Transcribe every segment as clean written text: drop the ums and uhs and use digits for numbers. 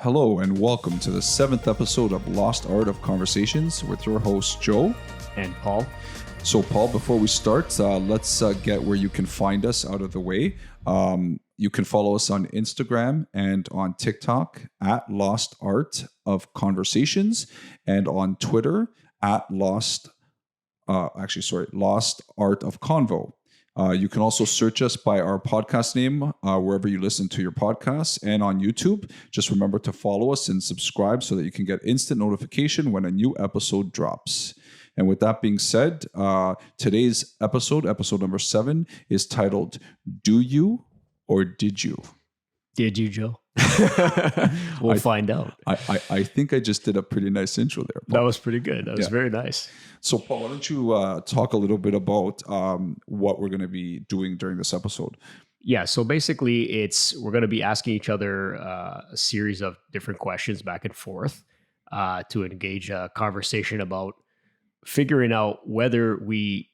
Hello and welcome to the 7th episode of Lost Art of Conversations with your host Joe and Paul. So Paul, before we start, let's get where you can find us out of the way. You can follow us on Instagram and on TikTok at Lost Art of Conversations, and on Twitter at Lost Art of Convo. You can also search us by our podcast name wherever you listen to your podcasts, and on YouTube. Just remember to follow us and subscribe so that you can get instant notification when a new episode drops. And with that being said, today's episode number 7, is titled, Do You or Did You? Did you, Joe? We'll find out. I think I just did a pretty nice intro there, Paul. That was pretty good. That was very nice. So, Paul, why don't you talk a little bit about what we're going to be doing during this episode? Yeah, so basically we're going to be asking each other a series of different questions back and forth to engage a conversation about figuring out whether we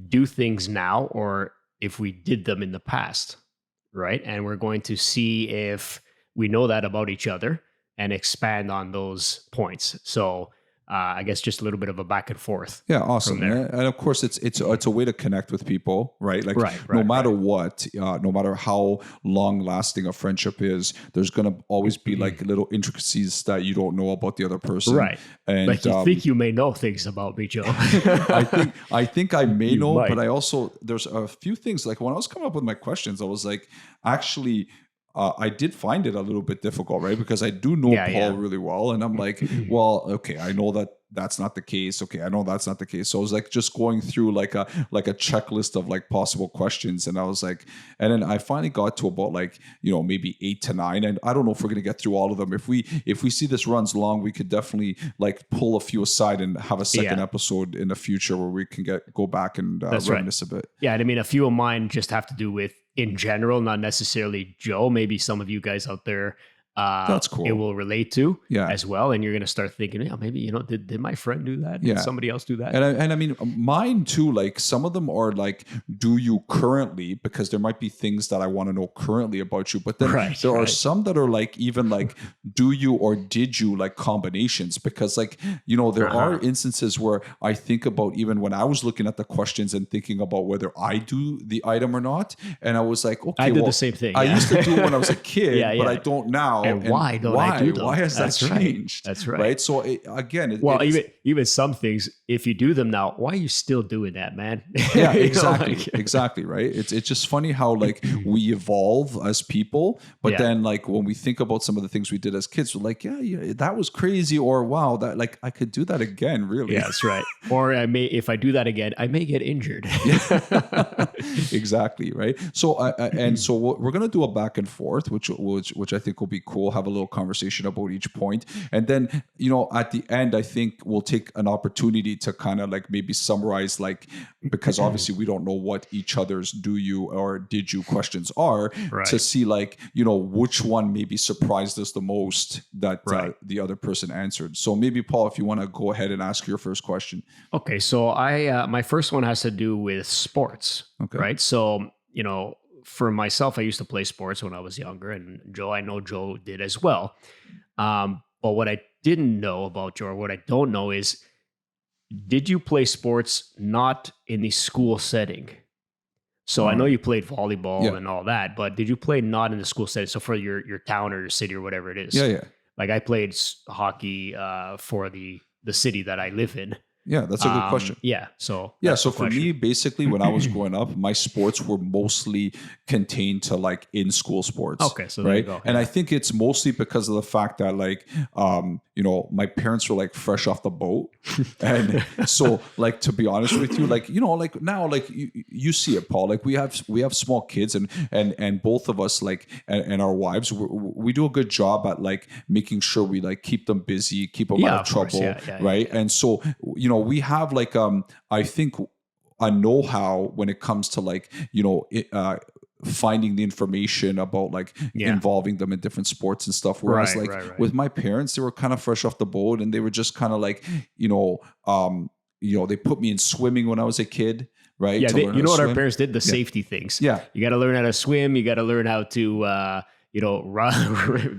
do things now or if we did them in the past, right? And we're going to see if we know that about each other and expand on those points. So I guess just a little bit of a back and forth. Yeah, awesome. And of course, it's a way to connect with people, right? Like, no matter what, no matter how long lasting a friendship is, there's going to always be like little intricacies that you don't know about the other person. Right. And like you think you may know things about me, Joe. I think I may know, might. but I also, there's a few things, like when I was coming up with my questions, I was like, actually, I did find it a little bit difficult, right? Because I do know Paul really well. And I'm like, well, okay, I know that that's not the case. Okay, I know that's not the case. So I was like just going through like a checklist of like possible questions. And I was like, and then I finally got to about like, maybe 8 to 9. And I don't know if we're going to get through all of them. If we see this runs long, we could definitely like pull a few aside and have a second episode in the future where we can go back and reminisce a bit. Yeah. And I mean, a few of mine just have to do with in general, not necessarily Joe. Maybe some of you guys out there that's cool. It will relate to as well. And you're going to start thinking, maybe, did my friend do that? Did somebody else do that? And I mean, mine too, like some of them are like, do you currently, because there might be things that I want to know currently about you, but then there are some that are like, even like, do you or did you, like combinations, because like, there are instances where I think about, even when I was looking at the questions and thinking about whether I do the item or not. And I was like, okay, I did the same thing. I used to do it when I was a kid, but I don't now. And why don't I do them? Why has that changed? That's right. Right. So even some things, if you do them now, why are you still doing that, man? Yeah, exactly. Exactly. Right. It's just funny how like we evolve as people, but then like when we think about some of the things we did as kids, we're like, yeah, that was crazy, or wow, that like I could do that again. Really. Yeah, that's right. Or if I do that again, I may get injured. Exactly. Right. So so we're gonna do a back and forth, which I think will be cool. Have a little conversation about each point, and then at the end I think we'll take an opportunity to kind of like maybe summarize, like, because obviously we don't know what each other's do you or did you questions are, to see like which one maybe surprised us the most that the other person answered. So maybe Paul, if you want to go ahead and ask your first question. Okay, so I my first one has to do with sports. Okay, right? So for myself, I used to play sports when I was younger, and Joe, I know Joe did as well. But what I didn't know about Joe, or what I don't know is, did you play sports not in the school setting? So I know you played volleyball and all that, but did you play not in the school setting? So for your town or your city or whatever it is. Yeah. Like I played hockey for the city that I live in. Yeah, that's a good question. Yeah. So for me, basically, when I was growing up, my sports were mostly contained to like in school sports. Okay, so there you go. And I think it's mostly because of the fact that like my parents were like fresh off the boat, and so like, to be honest with you, like like now, like you see it, Paul. Like we have small kids, and both of us, like, and our wives, we do a good job at like making sure we like keep them busy, keep them out of trouble, right? And so we have like I think a know-how when it comes to like finding the information about like involving them in different sports and stuff. Whereas with my parents, they were kind of fresh off the boat, and they were just kind of like they put me in swimming when I was a kid. Right. Yeah. What our parents did? The safety things. Yeah. You got to learn how to swim. You got to learn how to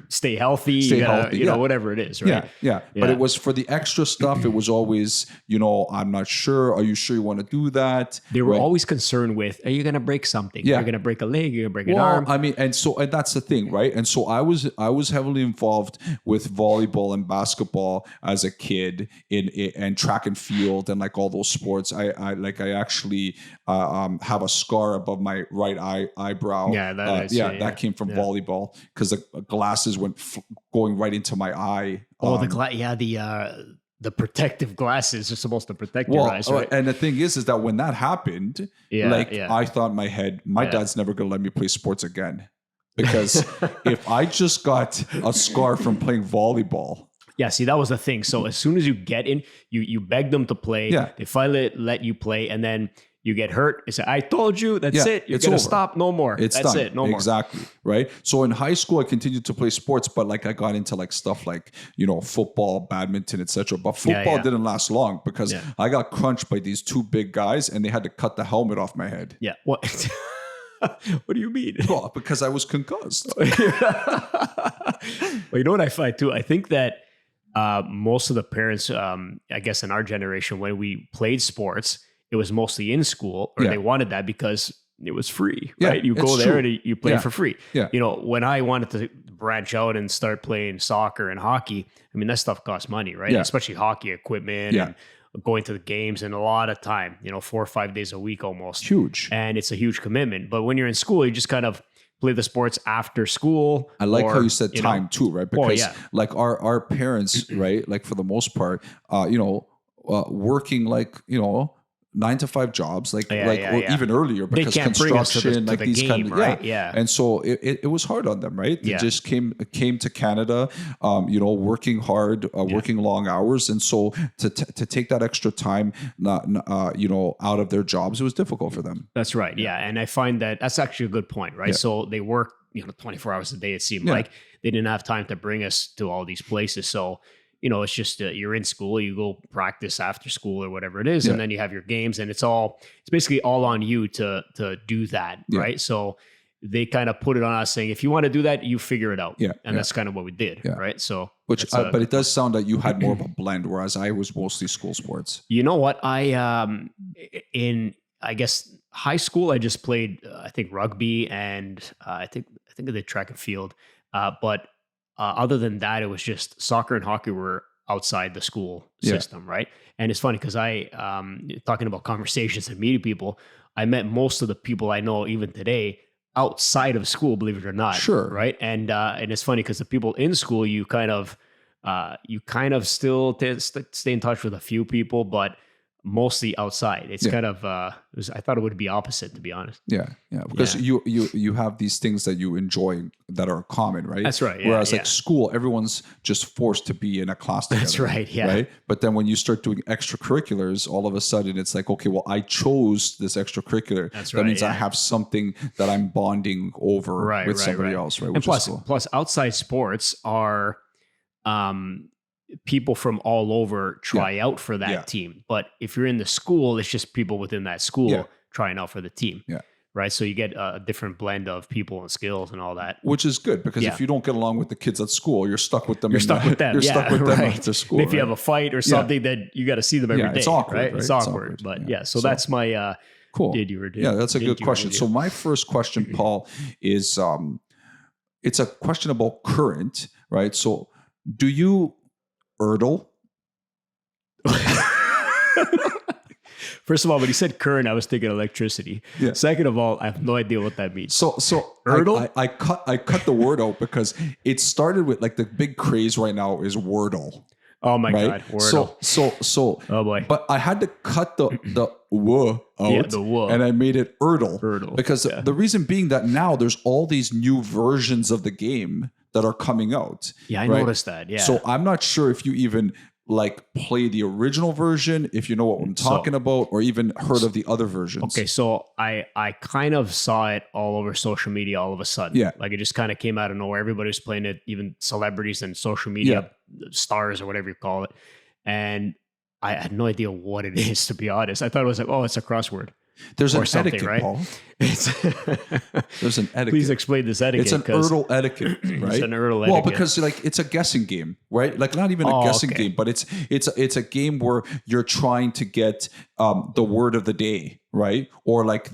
stay healthy, whatever it is, right? Yeah. But it was for the extra stuff. It was always, I'm not sure. Are you sure you want to do that? They were always concerned with, are you going to break something? Yeah. You're going to break a leg. You're going to break an arm. I mean, and that's the thing, right? And so I was heavily involved with volleyball and basketball as a kid and track and field and like all those sports. I actually have a scar above my right eyebrow. Yeah, that came from volleyball because the glasses went going right into my eye. The protective glasses are supposed to protect your eyes, right? And the thing is that when that happened, I thought in my head, my dad's never going to let me play sports again. Because if I just got a scar from playing volleyball. Yeah, see, that was the thing. So as soon as you get in, you beg them to play. Yeah. They finally let you play, and then you get hurt. It's like, I told you, that's it. You're going to stop. No more. That's done. It. No more. Exactly. Right. So in high school, I continued to play sports, but like I got into like stuff like, football, badminton, etc. But football didn't last long because I got crunched by these two big guys and they had to cut the helmet off my head. Yeah. What? What do you mean? Well, because I was concussed. Well, you know what I find too? I think that most of the parents, I guess in our generation, when we played sports, it was mostly in school, or they wanted that because it was free, right? You go there and you play for free. Yeah. When I wanted to branch out and start playing soccer and hockey, I mean, that stuff costs money, right? Yeah. Especially hockey equipment and going to the games and a lot of time, 4 or 5 days a week almost. Huge. And it's a huge commitment. But when you're in school, you just kind of play the sports after school. I like how you said time too, right? Because like our parents, right? Like for the most part, working like, 9-to-5 jobs, or even earlier because construction, like these kind of and so it was hard on them, right? They just came to Canada, working hard, working long hours, and so to take that extra time, out of their jobs, it was difficult for them. That's right, and I find that's actually a good point, right? So they work, 24 hours a day. It seemed like they didn't have time to bring us to all these places, so. It's just you're in school, you go practice after school or whatever it is, and then you have your games, and it's basically all on you to do that, right? So they kind of put it on us saying, if you want to do that, you figure it out. And that's kind of what we did, right? So, but it does sound like you had more of a blend, whereas I was mostly school sports. You know what? In I guess high school, I just played, I think rugby and I think I did track and field, but other than that, it was just soccer and hockey were outside the school system, right? And it's funny because talking about conversations and meeting people, I met most of the people I know even today outside of school, believe it or not. Sure. Right. And it's funny because the people in school, you kind of still stay in touch with a few people, but mostly outside. It's kind of I thought it would be opposite, to be honest. Because you have these things that you enjoy that are common, right? That's right. Whereas like school, everyone's just forced to be in a class together. That's right. Right. But then when you start doing extracurriculars, all of a sudden it's like, okay, well, I chose this extracurricular. That means I have something that I'm bonding over with somebody else, right? Which is cool. Plus outside sports are people from all over try out for that team. But if you're in the school, it's just people within that school trying out for the team. Right. So you get a different blend of people and skills and all that. Which is good because if you don't get along with the kids at school, you're stuck with them. You're stuck with them. You're stuck with them after school. And if you have a fight or something, then you got to see them every day. It's awkward. Right? It's awkward. But so that's my cool. That's a good question. So my first question, Paul, is it's a question about current, right? So do you Erdl? First of all, when he said current, I was thinking electricity. Second of all, I have no idea what that means. So Erdl? I cut the word out because it started with like the big craze right now is Wordle. Oh my God, Wordle. So oh boy. But I had to cut the w out the w. And I made it Erdl. Because the reason being that now there's all these new versions of the game that are coming out. I noticed that. So I'm not sure if you even like play the original version, if you know what I'm talking about, or even heard of the other versions. Okay, so I kind of saw it all over social media all of a sudden. Like it just kind of came out of nowhere. Everybody was playing it, even celebrities and social media stars or whatever you call it. And I had no idea what it is, to be honest. I thought it was like, oh, it's a crossword. There's or an something, etiquette, right? Paul. It's There's an etiquette. Please explain this etiquette. It's an Erdl etiquette, right? It's an Erdl Well, etiquette. because like it's a guessing game, right? Like not even a guessing game, but it's a game where you're trying to get the word of the day, right? Or like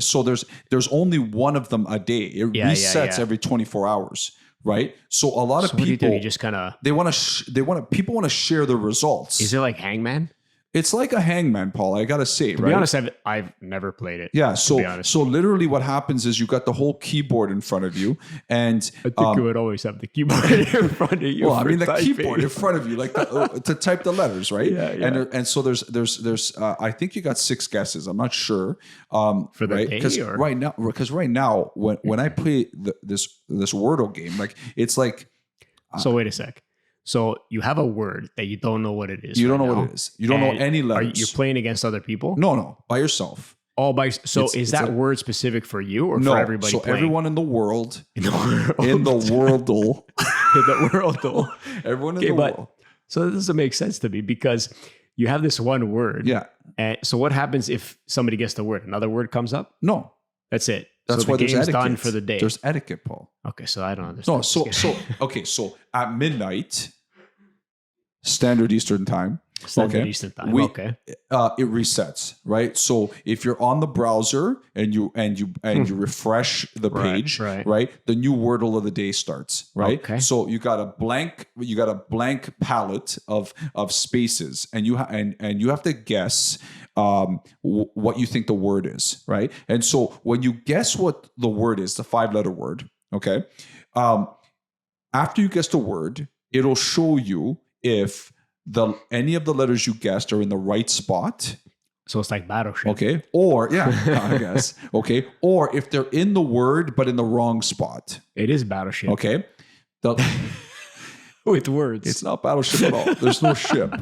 so there's only one of them a day. It resets every 24 hours. Right. So a lot of people, what do you just kind of, people want to share the results. Is it like Hangman? It's like a hangman, Paul. I gotta say, to be honest, I've never played it. Yeah, so literally, what happens is you got the whole keyboard in front of you, and I think you would always have the keyboard in front of you. Well, I mean the keyboard in front of you, like to type the letters, right? Yeah. And so there's I think you got 6 guesses. I'm not sure for the right? day, because right now when I play this Wordle game, like it's like. So wait a sec. So you have a word that you don't know what it is. You don't know what it is. You don't know any letters. You're playing against other people? No, by yourself. Is that word specific for you or for everybody? So playing? Everyone in the world, in the world, everyone in the world. So this doesn't make sense to me because you have this one word. Yeah. And so what happens if somebody gets the word? Another word comes up? No, that's it. That's so why the there's game's etiquette. done for the day. There's etiquette, Paul. Okay, so I don't understand. No, so at midnight, Standard Eastern Time. Eastern Time. It resets, right? So if you're on the browser and you refresh the page, right, the new Wordle of the day starts, right? Okay. So you got a blank palette of spaces, and you have to guess what you think the word is, right? And so when you guess what the word is, the 5-letter word, okay, after you guess the word, it'll show you if any of the letters you guessed are in the right spot. So it's like Battleship. Okay. Or, I guess. Okay. Or if they're in the word, but in the wrong spot. It is Battleship. Okay. With words. It's not Battleship at all. There's no ship.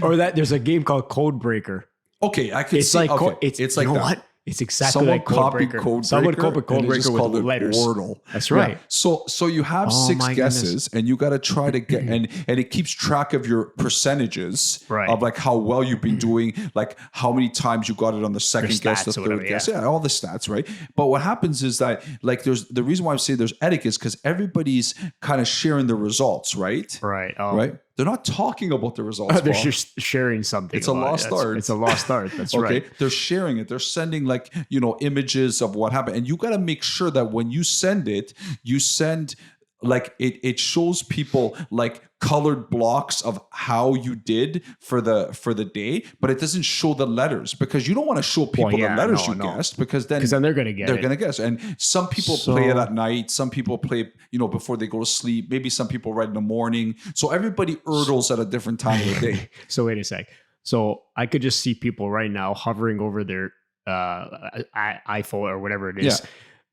Or there's a game called Codebreaker. Okay. I can see. It's like, you know what? It's exactly someone like Codebreaker. Someone copied Codebreaker with letters. Wordle. That's right. Yeah. So you have 6 guesses, and you got to try to get and it keeps track of your percentages of like how well you've been doing, like how many times you got it on the second guess, the third guess, all the stats, right? But what happens is that like there's the reason why I'm saying there's etiquette is because everybody's kind of sharing the results, right? Right. Right. They're not talking about the results. They're just sharing something. It's a lost art. It's a lost art. That's right. They're sharing it. They're sending like, images of what happened. And you got to make sure that when you send it, you send like it shows people like colored blocks of how you did for the day, but it doesn't show the letters because you don't want to show people the letters you guessed because then they're going to get They're going to guess. And some people play it at night. Some people play, before they go to sleep. Maybe some people write in the morning. So everybody urdles at a different time of the day. So wait a sec. So I could just see people right now hovering over their iPhone or whatever it is. Yeah.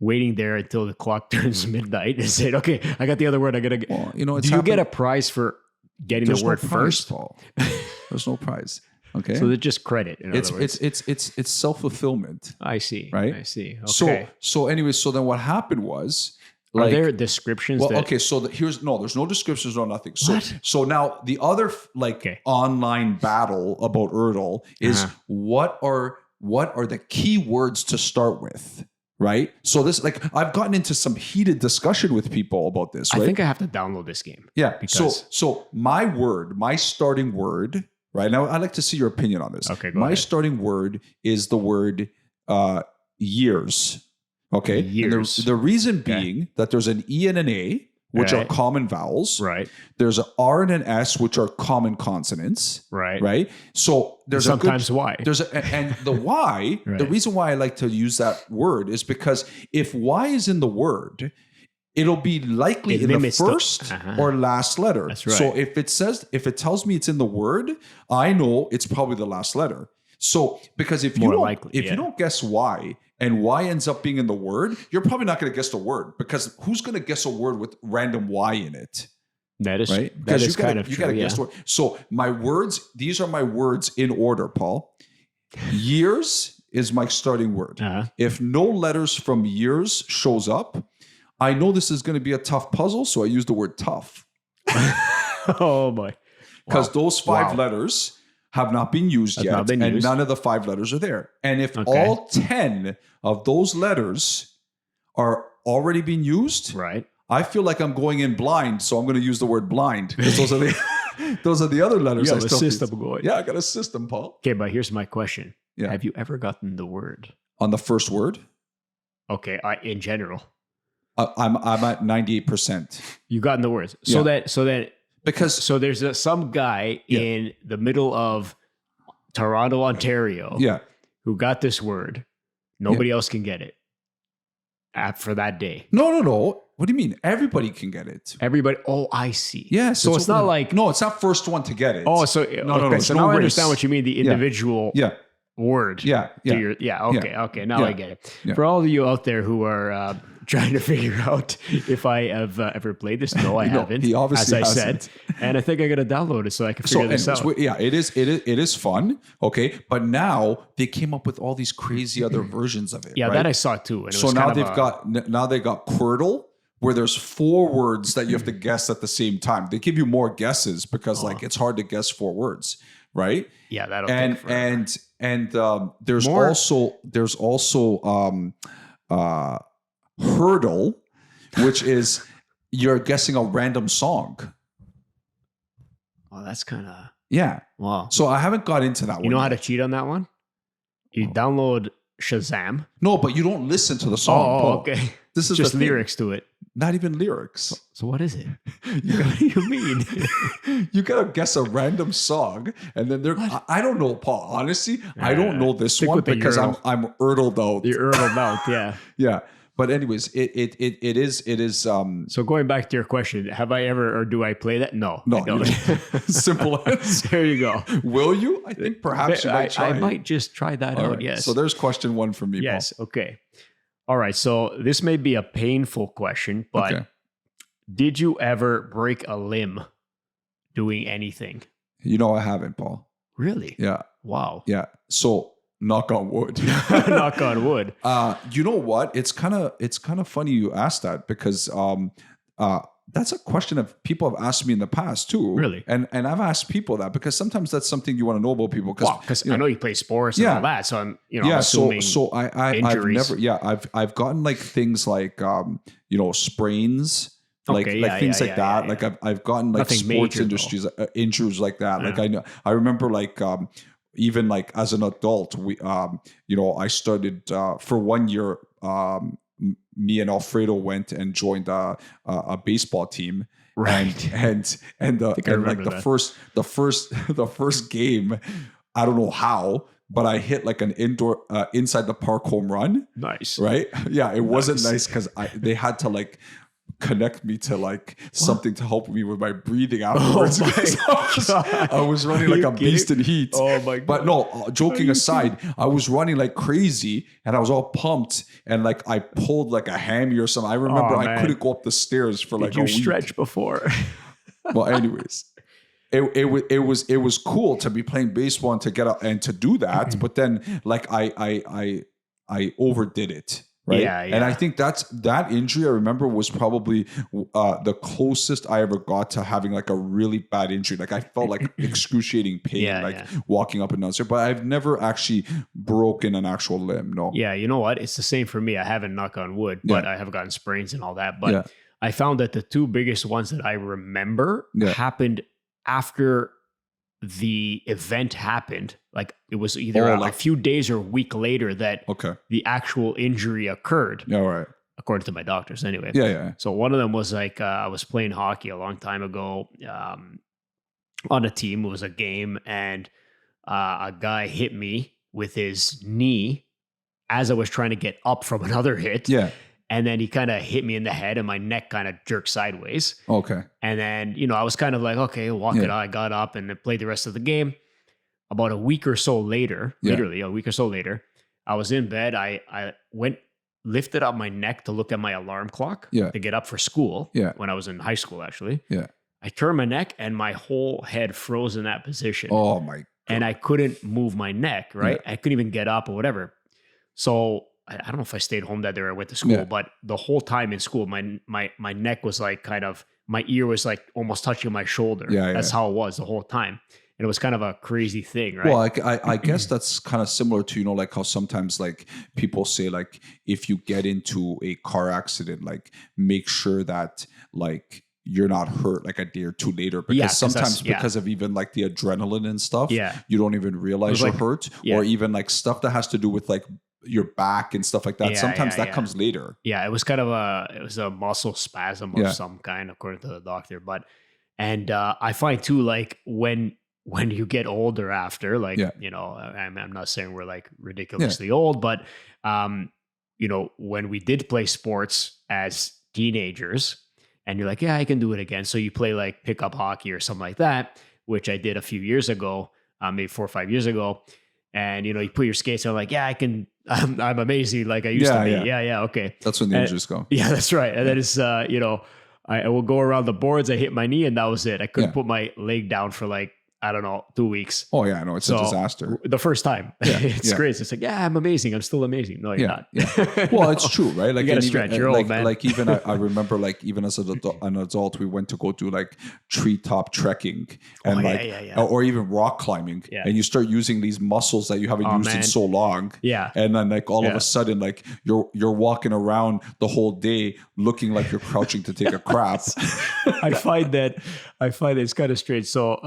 Waiting there until the clock turns midnight and say, okay, I got the other word. I got to get. Well, do you get a prize for getting the word first? Paul. There's no prize. Okay. So it's just credit. In other words. It's self-fulfillment. I see. Right. I see. Okay. So anyway, so then what happened was, are there descriptions? Well, okay. So there's no descriptions, no nothing. So now the other online battle about Erdl is what are the key words to start with? Right. So this, I've gotten into some heated discussion with people about this. Right? I think I have to download this game. Yeah. So my starting word, right now, I'd like to see your opinion on this. Okay. My starting word is the word years. Okay. Years. And the reason being that there's an E and an A, which are common vowels. Right. There's an R and an S, which are common consonants. Right. Right. So there's sometimes Y. And the Y, the reason why I like to use that word is because if Y is in the word, it'll be likely in the first or last letter. That's right. So if it tells me it's in the word, I know it's probably the last letter. So because if you don't guess Y and Y ends up being in the word, you're probably not going to guess the word because who's going to guess a word with random Y in it? That is right. Because you got to guess the word. So my words, these are my words in order, Paul. Years is my starting word. If no letters from years shows up, I know this is going to be a tough puzzle, so I use the word tough. Oh boy. Because those 5 letters have not been used Have yet, not been and used. none of the 5 letters are there. And if Okay. all 10 of those letters are already being used, Right. I feel like I'm going in blind, so I'm going to use the word blind because those are the other letters. You I have a still system use. going. Yeah, I got a system, Paul. Okay, but here's my question. Yeah. Have you ever gotten the word? On the first word, Okay, in general. I'm at 98%. You gotten the words. Yeah. So there's some guy in the middle of Toronto, Ontario, Yeah. who got this word. Nobody else can get it for that day. No. What do you mean? Everybody can get it. Everybody. Oh, I see. Yeah. So it's not like no, it's not first one to get it. Oh, so no. So now I understand what you mean. The individual. Yeah. Word. Yeah. Okay. Now I get it. Yeah. For all of you out there who are trying to figure out if I have ever played this, no, I haven't. He obviously as I hasn't. said, and I think I gotta download it so I can figure this out. Yeah, it is fun. Okay, but now they came up with all these crazy other versions of it. Yeah, right? that I saw too. And it So was now kind of they got Quirtle, where there's 4 words that you have to guess at the same time. They give you more guesses because like it's hard to guess 4 words, right? Yeah, that'll take forever. And there's also Hurdle, which is you're guessing a random song. Oh, that's kind of Yeah. wow. So I haven't got into that one. You know how to cheat on that one? You download Shazam. No, but you don't listen to the song. Paul. Okay. This is just the thing. lyrics to it. Not even lyrics. So what is it? What do you mean? You gotta guess a random song, and then I don't know, Paul. Honestly, I don't know this one because I'm urdled out. You're urdled out, yeah. Yeah. But anyways, it is. So going back to your question, have I ever or do I play that? No, No, I don't. Simple as. There you go. Will you? I think perhaps you might try. I might just try that All out. right. Yes. So there's question 1 for me. Yes. Okay. All right. So this may be a painful question, but Okay. did you ever break a limb doing anything? You know I haven't, Paul. Really? Yeah. Wow. Yeah. So knock on wood. Knock on wood. You know what? It's kind of funny you asked that because that's a question that people have asked me in the past too. Really? And I've asked people that because sometimes that's something you want to know about people. Because I know you play sports and all that, so I'm assuming so I've injuries. never I've gotten like things like sprains. Like things like that. Like I've gotten like Nothing sports major, industries injuries like that. Like I remember like even like as an adult, we I started for 1 year. Me and Alfredo went and joined a baseball team, right? And like the first game, I don't know how, but I hit like an indoor inside the park home run. Nice, right? Yeah, it wasn't nice because they had to like connect me to like something to help me with my breathing afterwards. I was running like a beast in heat. Oh my god! But no, joking aside, I was running like crazy and I was all pumped and like I pulled like a hammy or something. I remember I couldn't go up the stairs for like a week. Did you stretch before? Well, anyways. It was cool to be playing baseball and to get up and to do that, but then like I overdid it. Right. Yeah. And I think that injury I remember was probably the closest I ever got to having like a really bad injury. Like I felt like excruciating pain, walking up and down. But I've never actually broken an actual limb. No. Yeah. You know what? It's the same for me. I haven't knock on wood, but I have gotten sprains and all that. But I found that the 2 biggest ones that I remember happened after the event happened. Like it was either a few days or a week later that the actual injury occurred. Yeah, right. According to my doctors, anyway. Yeah. So one of them was like I was playing hockey a long time ago on a team. It was a game, and a guy hit me with his knee as I was trying to get up from another hit. Yeah. And then he kind of hit me in the head and my neck kind of jerked sideways. Okay. And then, I was kind of like, okay, walk it out. I got up and played the rest of the game. About a week or so later, literally a week or so later, I was in bed. I lifted up my neck to look at my alarm clock to get up for school when I was in high school, actually. Yeah. I turned my neck and my whole head froze in that position. Oh, my God. And I couldn't move my neck, right? I couldn't even get up or whatever. So I don't know if I stayed home that day or I went to school, but the whole time in school, my neck was like my ear was like almost touching my shoulder. That's how it was the whole time. it was kind of a crazy thing, right? Well, I guess that's kind of similar to, like how sometimes like people say, like, if you get into a car accident, like make sure that like you're not hurt like a day or two later, because sometimes because of even like the adrenaline and stuff, you don't even realize you're hurt, or even like stuff that has to do with like your back and stuff like that. Sometimes that comes later. Yeah, it was kind of a muscle spasm of some kind, according to the doctor. And I find too, like when you get older after, like, I'm not saying we're like ridiculously old, but when we did play sports as teenagers, and you're like, yeah, I can do it again. So you play like pickup hockey or something like that, which I did a few years ago, maybe 4 or 5 years ago. And, you put your skates on, like, yeah, I can, I'm amazing. Like I used to be. Yeah. Okay. That's when the injuries go. Yeah, that's right. And then it's, I will go around the boards. I hit my knee and that was it. I couldn't put my leg down for like, I don't know, 2 weeks. Oh yeah, I know, it's a disaster. The first time, it's crazy. It's like, yeah, I'm amazing. I'm still amazing. No, you're not. Well, it's true, right? Like you gotta stretch. You're old, man. Like even I remember, like even as an adult, we went to go do like treetop trekking and or even rock climbing, and you start using these muscles that you haven't used in so long. Yeah, and then like all of a sudden, like you're walking around the whole day looking like you're crouching to take a crap. I find it's kind of strange. So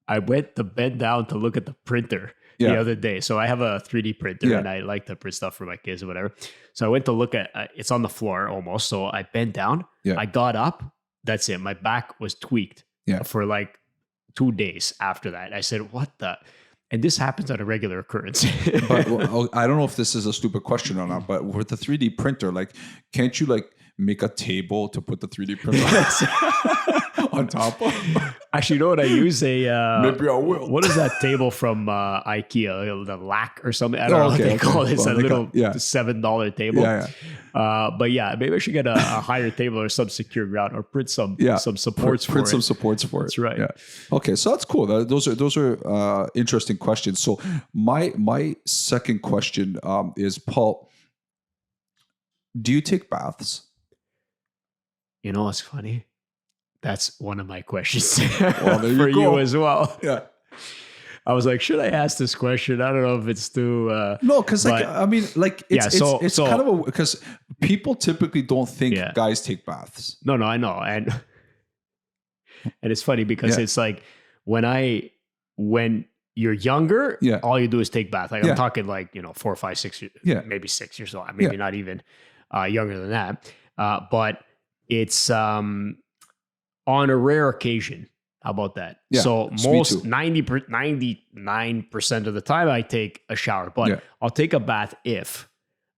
I went to bend down to look at the printer the other day. So I have a 3D printer and I like to print stuff for my kids or whatever. So I went to look at it's on the floor almost. So I bent down. I got up. That's it. My back was tweaked for like 2 days after that. I said, what the? And this happens on a regular occurrence. But I don't know if this is a stupid question or not, but with the 3D printer, like, can't you like make a table to put the 3D printer on top of? Actually, you know what? I use maybe I will. What is that table from IKEA? The lack or something? I don't know what they call it. It's a little $7 table. But yeah, maybe I should get a higher table or some secure ground, or print some supports for it. Print some supports for it. That's right. Yeah. Okay, so that's cool. Those are interesting questions. So my second question is, Paul, do you take baths? You know what's funny? That's one of my questions well, for you as well. Yeah. I was like, should I ask this question? I don't know if it's too... no, because like, I mean, like it's kind of because people typically don't think guys take baths. No, I know. And it's funny because it's like when you're younger, all you do is take bath. Like I'm talking like, 4, 5, 6 years, maybe 6 years old, maybe not even younger than that. But it's on a rare occasion. How about that? Yeah, so most 99% of the time I take a shower, but I'll take a bath if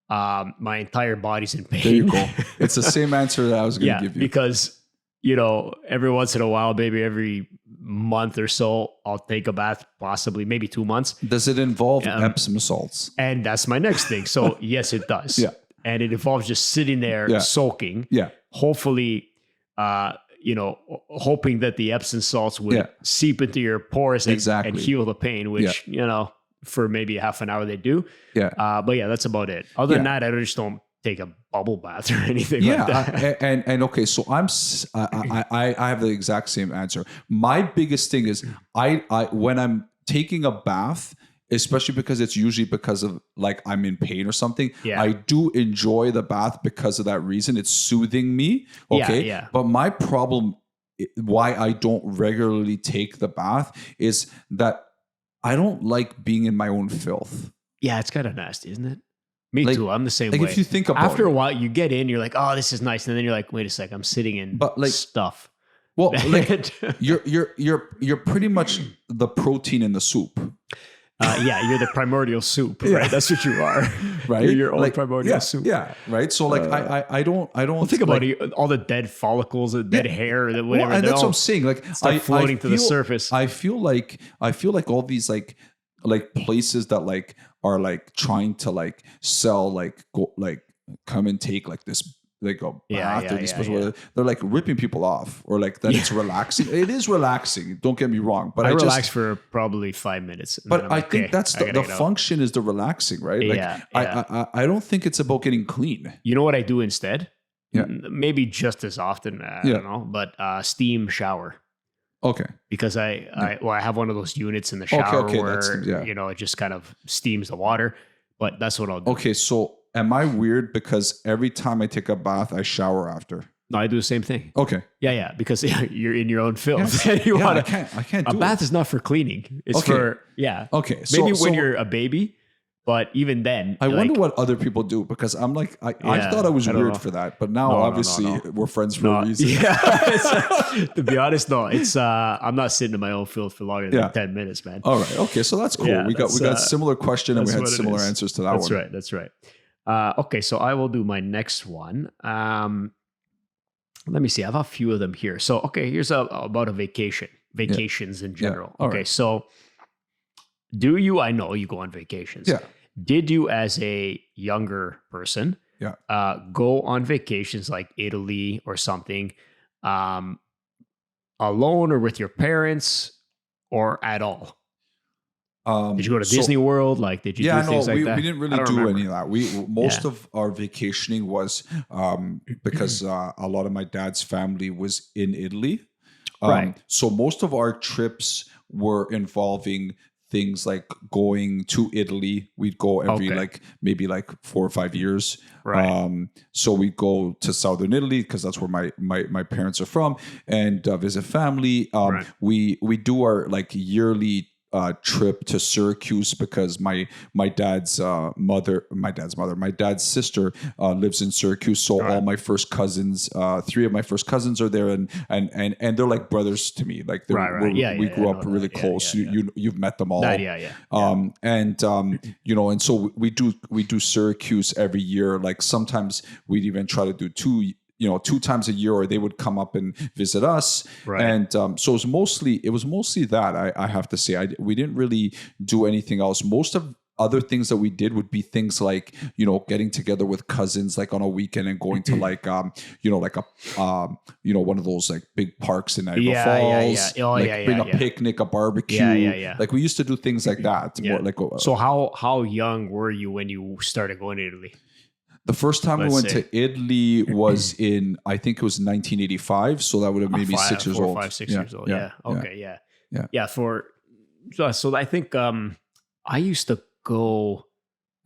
my entire body's in pain. There you go. It's the same answer that I was going to give you. Because, every once in a while, maybe every month or so, I'll take a bath, possibly maybe 2 months. Does it involve Epsom salts? And that's my next thing. So yes, it does. Yeah. And it involves just sitting there soaking. Yeah. Hopefully, hoping that the Epsom salts would seep into your pores and heal the pain, which, for maybe half an hour they do. Yeah. But that's about it. Other than that, I just don't take a bubble bath or anything like that. And okay, so I have the exact same answer. My biggest thing is I when I'm taking a bath, especially because it's usually because of like I'm in pain or something. Yeah. I do enjoy the bath because of that reason. It's soothing me. Okay. Yeah. But my problem, why I don't regularly take the bath, is that I don't like being in my own filth. Yeah, it's kind of nasty, isn't it? Me too. I'm the same way. If you think about after a while, you get in, you're like, oh, this is nice, and then you're like, wait a sec, I'm sitting in stuff. Well, like you're pretty much the protein in the soup. You're the primordial soup, right? That's what you are, right? You're your own primordial soup. Yeah, right. So like, I don't think about it, all the dead follicles, the dead hair, that whatever. And that's what I'm saying. Like, floating to the surface. I feel like all these like places that like are like trying to like sell come and take like this. Like a bath or these they're like ripping people off, or like that it's relaxing. It is relaxing. Don't get me wrong, but I relax for probably 5 minutes. But I think that's the function is the relaxing, right? Like I don't think it's about getting clean. You know what I do instead? Yeah, maybe just as often. I don't know, but steam shower. Okay. because I have one of those units in the shower Okay. where it just kind of steams the water. But that's what I'll do. Okay. So am I weird because every time I take a bath, I shower after? No, I do the same thing. Okay. Yeah, because you're in your own filth. Yes. I can't do a bath is not for cleaning. It's for Okay. Maybe when you're a baby, but even then, I wonder what other people do, because I'm like, I thought I was weird for that, but now obviously we're friends for a reason. Yeah. To be honest, no, it's I'm not sitting in my own filth for longer than 10 minutes, man. All right. Okay. So that's cool. Yeah, we got similar question and we had similar answers to that one. one. That's right. Okay. So I will do my next one. Let me see. I have a few of them here. So, okay, here's about a vacations in general. Yeah. Okay. Right. So I know you go on vacations. Yeah. Did you, as a younger person, go on vacations like Italy or something, alone or with your parents, or at all? Did you go to Disney World? Like, did you do things like that? We didn't really do any of that. Most of our vacationing was because a lot of my dad's family was in Italy. Right. So most of our trips were involving things like going to Italy. We'd go every maybe 4 or 5 years. Right. So we go to southern Italy because that's where my parents are from, and visit family. We do our yearly trip to Syracuse because my dad's sister lives in Syracuse. So all my first cousins, 3 of my first cousins are there, and they're like brothers to me. Like we grew up really close. You've met them all. And so we do Syracuse every year. Like sometimes we'd even try to do 2 times a year, or they would come up and visit us. Right. And so it was mostly that, I have to say. We didn't really do anything else. Most of other things that we did would be things like, getting together with cousins, like on a weekend and going to one of those like big parks in Niagara Falls. Bring a picnic, a barbecue. Like we used to do things like that. Yeah. More like, so how young were you when you started going to Italy? The first time we went to Italy was in, I think it was 1985. So that would have made me 6 years old. 5, 6 years old. Yeah. Okay. Yeah. So I think I used to go,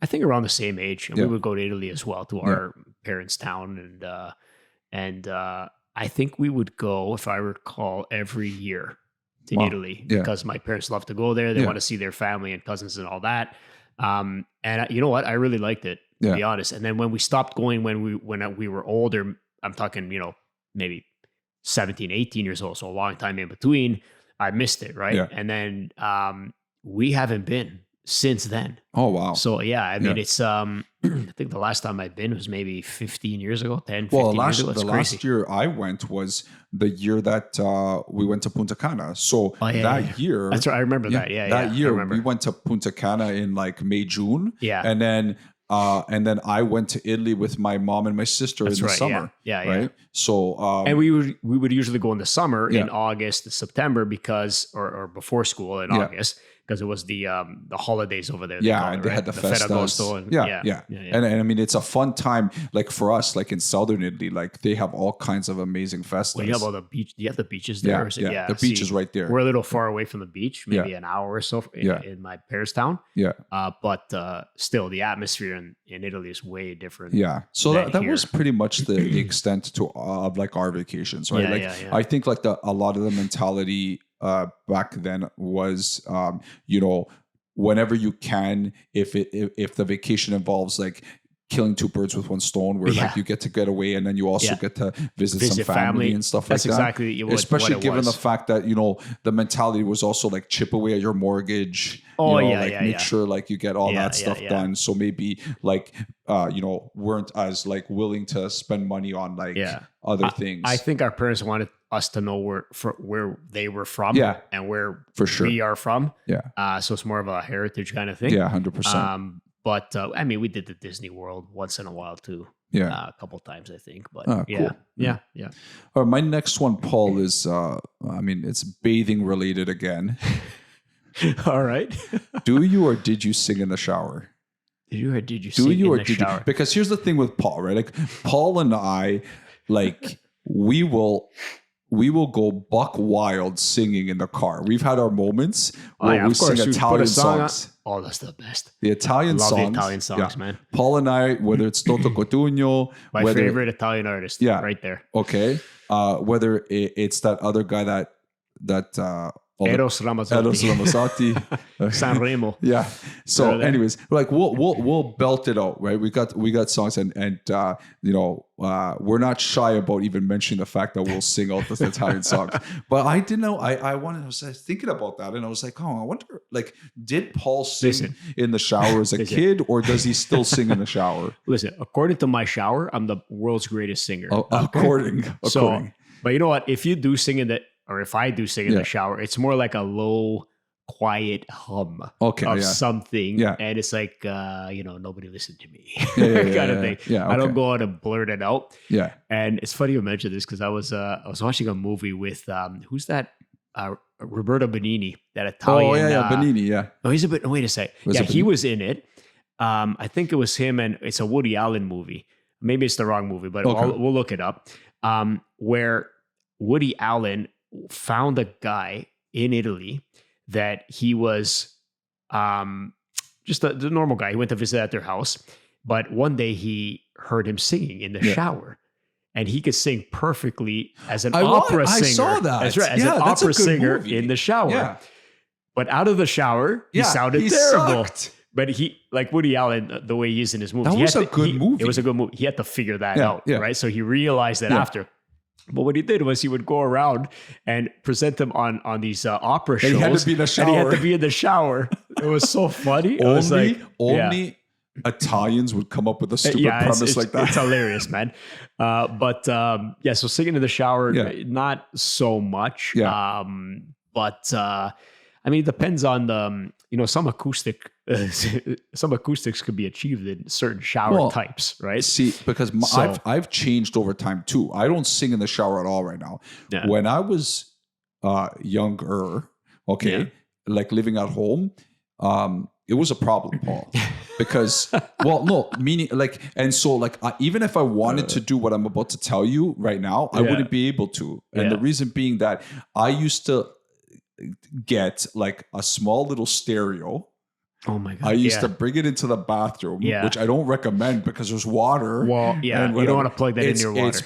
I think around the same age, and we would go to Italy as well, to our parents' town, and I think we would go, if I recall, every year to Italy because my parents love to go there. They want to see their family and cousins and all that. And you know what? I really liked it, to be honest. And then when we stopped going, when we were older, I'm talking, maybe 17, 18 years old, so a long time in between, I missed it, right? Yeah. And then we haven't been since then. Oh, wow. So, I mean, it's, I think the last time I've been was maybe 15 years ago, 10, 15 years ago. The last year I went was the year that we went to Punta Cana. So that year. That's right. I remember that. Yeah. That year we went to Punta Cana in like May, June. Yeah. And then I went to Italy with my mom and my sister in the summer. Yeah. Right. So, and we would usually go in the summer in August, September, because, or before school in August, because it was the holidays over there. They had the Ferragosto. And I mean, it's a fun time. Like for us, like in southern Italy, like they have all kinds of amazing festivals. Well, you have all the beach. You have the beaches there. The beach is right there. We're a little far away from the beach, maybe an hour or so in my parents' town. Yeah. But still, the atmosphere in Italy is way different. Yeah. So that was pretty much the extent of like our vacations, right? I think like a lot of the mentality back then was, whenever you can, if the vacation involves like killing 2 birds with one stone, where like you get to get away and then you also get to visit some family and stuff like that. That's exactly especially what given the fact that the mentality was also like chip away at your mortgage. Make sure like you get all that stuff done. So maybe like weren't as like willing to spend money on like other things. I think our parents wanted us to know where they were from and where we are from. Yeah. So it's more of a heritage kind of thing. Yeah, 100%. But I mean, we did the Disney World once in a while too. Yeah. A couple times, I think. But cool. Yeah. All right, my next one, Paul, is it's bathing related again. All right. Do you or did you sing in the shower? Did you or did you sing in the shower? Because here's the thing with Paul, right? Like Paul and I, like we will we will go buck wild singing in the car. We've had our moments where we sing Italian songs. Oh, that's the best. The Italian songs. Love the Italian songs, man. Paul and I, whether it's Toto Cotugno. My favorite Italian artist. Yeah. Right there. Okay. Whether it's that other guy that Eros Ramazzotti. Sanremo. Yeah. So anyways, like we'll belt it out, right? We got songs and we're not shy about even mentioning the fact that we'll sing out the Italian songs. But I didn't know. I was thinking about that, and I was like, oh, I wonder, like, did Paul sing in the shower as a kid, or does he still sing in the shower? Listen, according to my shower, I'm the world's greatest singer. According. But you know what? If you do sing if I do sing in the shower, it's more like a low, quiet hum of something. Yeah. And it's like, nobody listened to me kind of thing. Yeah, okay. I don't go out and blurt it out. Yeah. And it's funny you mentioned this because I was watching a movie with, who's that? Roberto Benigni, that Italian. Oh, yeah, Benigni, yeah. No, he's a bit, wait a sec. He was in it. I think it was him, and it's a Woody Allen movie. Maybe it's the wrong movie, but we'll look it up. Where Woody Allen found a guy in Italy that he was just the normal guy. He went to visit at their house, but one day he heard him singing in the shower, and he could sing perfectly as an opera singer. I saw that. That's right, as an opera singer in the shower. Yeah. But out of the shower, he sounded terrible. Sucked. But he, like Woody Allen, the way he is in his movies, that was a good movie. It was a good movie. He had to figure that out, right? So he realized that after. But what he did was he would go around and present them on these opera shows. And he had to be in the shower. And he had to be in the shower. It was so funny. Only Italians would come up with a stupid premise like that. It's hilarious, man. So singing in the shower, not so much. Yeah. I mean, it depends on the, some acoustics could be achieved in certain shower types, right? See, because I've changed over time too. I don't sing in the shower at all right now. Yeah. When I was younger, like living at home, it was a problem, Paul, because meaning like, and so like, even if I wanted to do what I'm about to tell you right now, I wouldn't be able to. And the reason being that I used to get like a small little stereo. Oh my God. I used to bring it into the bathroom, which I don't recommend because there's water. Well, yeah, you don't want to plug that in your water.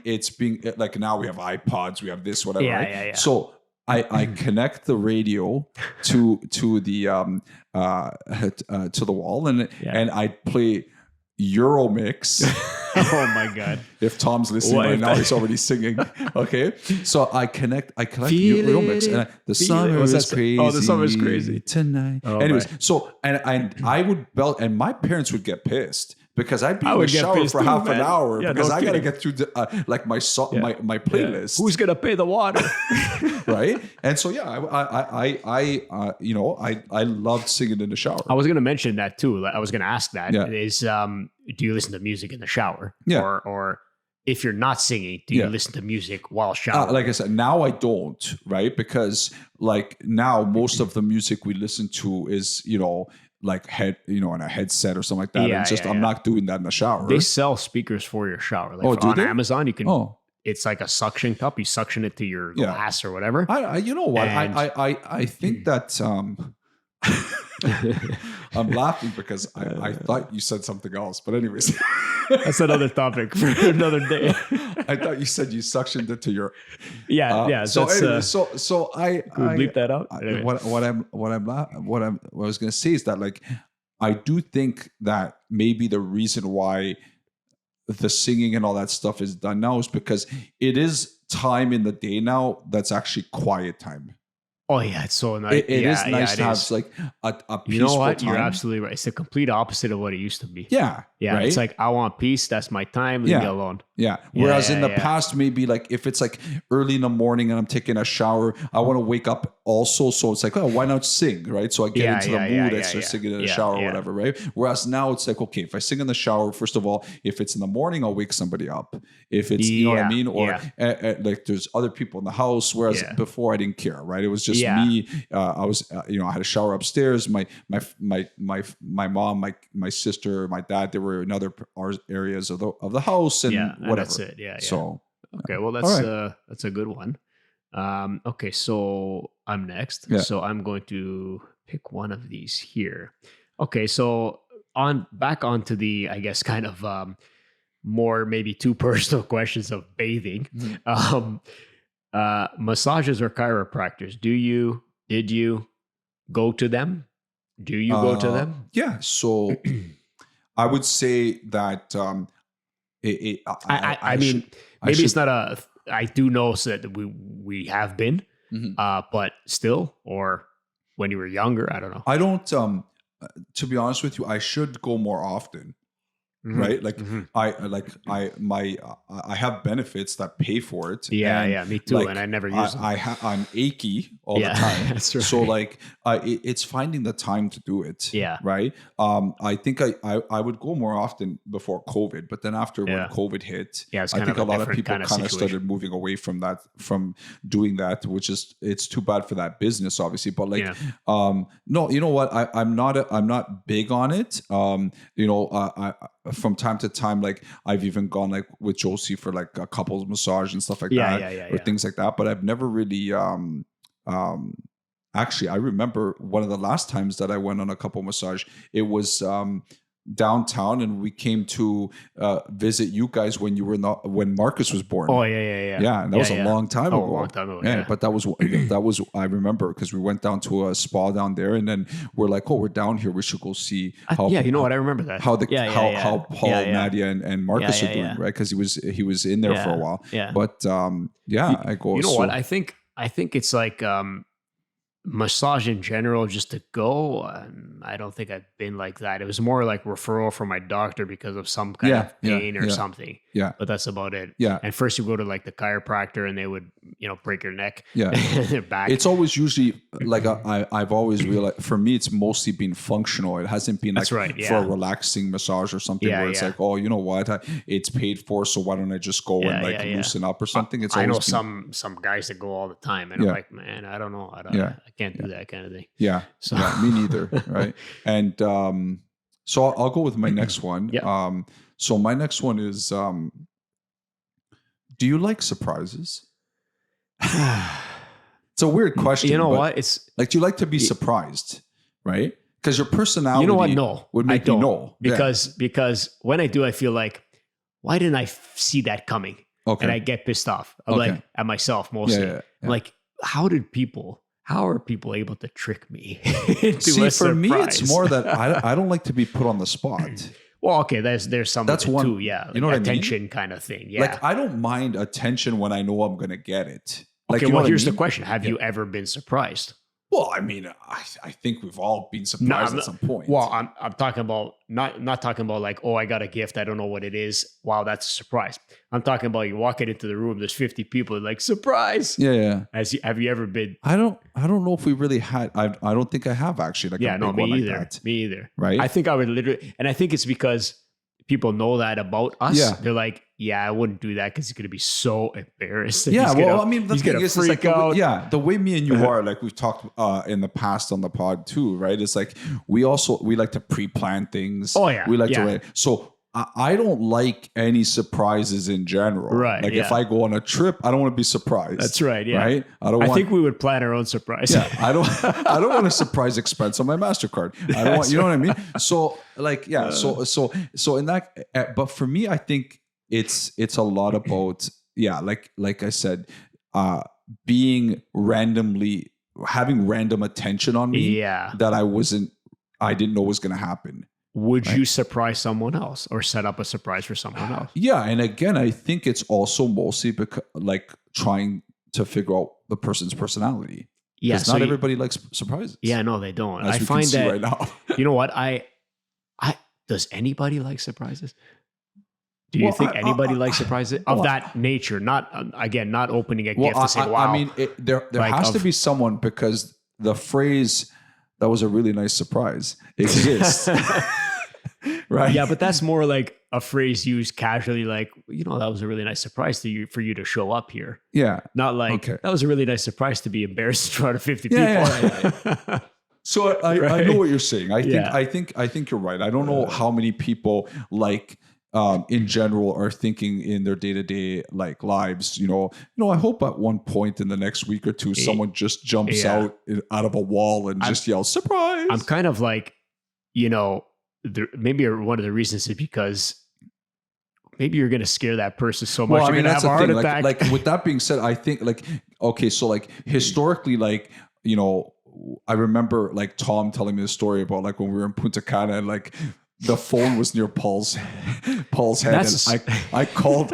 It's being like, now we have iPods, we have this, whatever. Yeah. So I connect the radio to the wall and I play Euromix. Oh my God. If Tom's listening right now, he's already singing. Okay. So I connect Euromix and the summer is crazy. Oh, the summer is crazy tonight. Oh, anyways, so and I would belt, and my parents would get pissed because I'd be in the shower for half an hour because I got to get through my playlist. Who's gonna pay the water? Right. And so I loved singing in the shower. I was gonna mention that too. I was gonna ask that is do you listen to music in the shower? Yeah. Or if you're not singing, do you listen to music while showering? Like I said, now I don't, right? Because like now most of the music we listen to is, like on a headset or something like that. And I'm not doing that in the shower. They sell speakers for your shower. Like on Amazon, you can it's like a suction cup. You suction it to your glass or whatever. You know what? I think that I'm laughing because I thought you said something else. But anyways. That's another topic for another day. I thought you said you suctioned it to your So anyway, I bleep that out. Anyway. What I was going to say is that like I do think that maybe the reason why the singing and all that stuff is done now is because it is time in the day now that's actually quiet time. Oh yeah, it's so nice. It is nice to have like a peaceful You know what? time. You're absolutely right. It's the complete opposite of what it used to be. Yeah. Right? It's like, I want peace. That's my time. Leave me alone. Yeah. Whereas in the past, maybe like if it's like early in the morning and I'm taking a shower, I want to wake up also. So it's like, oh, why not sing? Right. So I get into the mood and start singing in the shower or whatever. Right. Whereas now it's like, okay, if I sing in the shower, first of all, if it's in the morning, I'll wake somebody up. If it's, you know what I mean? Or like there's other people in the house. Whereas before I didn't care. Right. It was just me. I was, I had a shower upstairs. My mom, my sister, my dad, they were in other areas of the house and whatever. That's it. Yeah. So okay, well that's a good one. Okay, so I'm next. Yeah. So I'm going to pick one of these here. Okay, so on back onto the, I guess, kind of more maybe too personal questions of bathing. Mhm. Um, massages or chiropractors? Did you go to them? Do you go to them? Yeah. So I would say that I I should mean, I maybe should it's not a. I do know so that we have been, mhm. but still, or when you were younger, I don't know. I don't to be honest with you, I should go more often. Hmm. Right, like Hmm. I have benefits that pay for it, Yeah, and yeah, me too. And like I never use them. I'm achy all the Yeah, time, that's so right. like it's finding the time to do it. Yeah, Right, I think I would go more often before COVID, but then after when yeah, COVID hit, yeah. It's I kind think of a a lot of different people kind of kind of situation. started moving away from that, from doing that, which is, it's too bad for that business, obviously, but like Yeah. no, you know what, I'm not big on it. You know, from time to time, like I've even gone like with Josie for like a couples massage and stuff like Yeah, that, yeah, yeah, or yeah. things like that. But I've never really um actually, I remember one of the last times that I went on a couple massage, it was downtown, and we came to visit you guys when you were not, when Marcus was born. Oh, yeah, yeah, yeah, Yeah, and that yeah, was a yeah. long time Oh, a long ago. time ago. Yeah, Yeah, but that was that was, I remember, because we went down to a spa down there, and then we're like, oh, we're down here, we should go see yeah. You know what? I remember that. how the Yeah, yeah, yeah, how yeah, Paul, yeah, Nadia, and yeah, Marcus are yeah, doing, yeah, right? Because he was in there for a yeah, while. yeah. But yeah, I go, You know what? so I think it's like massage in general just to go. I don't think I've been like that. It was more like referral from my doctor because of some kind yeah, of yeah, pain or yeah, something. yeah, But that's about it. yeah, And first you go to like the chiropractor and they would, break your neck yeah. and their back. It's always usually like I've always realized, for me, it's mostly been functional. It hasn't been like That's right. for a Yeah. relaxing massage or something Yeah. where it's Yeah. like, oh, you know what, it's paid for, so why don't I just go and Yeah. like Yeah. Yeah. loosen up or something? It's I know always been, some guys that go all the time and I'm yeah, like, man, I don't know. yeah, I can't yeah, do that kind of thing. yeah, So yeah. Me neither, right? And so I'll go with my next one. yeah. So my next one is, do you like surprises? It's a weird question, You know but what? It's like, do you like to be surprised, right? Because your personality, You know what? No, would I make me don't. know. Yeah. Because when I do, I feel like, why didn't I see that coming? Okay. And I get pissed off. I'm Okay. like at myself Yeah, mostly. yeah, yeah. I'm like, how are people able to trick me into See, a for me, it's surprise? more that I don't like to be put on the spot. Well, okay, there's some That's of it one- too. Yeah, you know what I mean? attention kind of thing. Yeah. Like, I don't mind attention when I know I'm going to get it. Like, Okay, you know well, what I here's the mean? question: Have Yeah. you ever been surprised? Well, I mean, I think we've all been surprised I'm at some point. Well, I'm talking about not talking about like, oh, I got a gift, I don't know what it is. Wow, that's a surprise. I'm talking about you walking into the room, there's 50 people, like surprise. yeah, yeah. Have you ever been? I don't know if we really had. I don't think I have actually. Like, Yeah, a no, big me one like either. that. Me either. Right? I think I would literally, and I think it's because people know that about us. Yeah. They're like, yeah, I wouldn't do that because he's gonna be so embarrassed. that Yeah, he's well, gonna- I mean, the he's thing gonna is like, freak out. yeah, the way me and you are, like we've talked in the past on the pod too, right? It's like we like to pre-plan things. Oh, yeah, we like yeah. to. So I don't like any surprises in general. Right, Like, if yeah. I go on a trip, I don't want to be surprised. That's right. Yeah. Right. I don't I want. think we would plan our own surprise. Yeah, I don't want a surprise expense on my MasterCard. I don't want, you know what I mean? So like, yeah, so in that, but for me, I think it's a lot about, yeah, like I said, being randomly, having random attention on me Yeah. that I didn't know was going to happen. Would you surprise someone else or set up a surprise for someone else? Yeah, and again, I think it's also mostly because, like, trying to figure out the person's personality. Yeah. Because not everybody likes surprises. Yeah, no, they don't. As I we find can see that right now. you know what? I does anybody like surprises? Do you Well, think anybody I- likes surprises of well, that nature? Not again, not opening a Well, gift to say, "Wow." I mean, there Like, has to of- be someone, because the phrase "that was a really nice surprise" exists, right? yeah, but that's more like a phrase used casually, like, that was a really nice surprise for you to show up here. Yeah. Not like Okay. that was a really nice surprise to be embarrassed in front of 50 Yeah, people. So I Right. know what you're saying. I Yeah. think you're right. I don't know how many people like in general are thinking in their day-to-day like lives. I hope at one point in the next week or two, someone just jumps out of a wall and just yells, "Surprise!" I'm kind of like, maybe one of the reasons is because maybe you're going to scare that person so much. Well, I mean, you're that's have a the heart thing. attack. Like with that being said, I think so historically, I remember like Tom telling me the story about like when we were in Punta Cana and like the phone was near Paul's head. And I called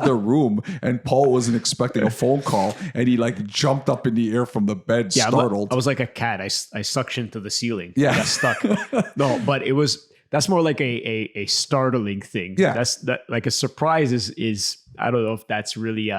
their room and Paul wasn't expecting a phone call and he like jumped up in the air from the bed, startled. I was like a cat. I suctioned to the ceiling. Yeah. I got stuck. No, but that's more like a startling thing. Yeah. That's like a surprise is I don't know if that's really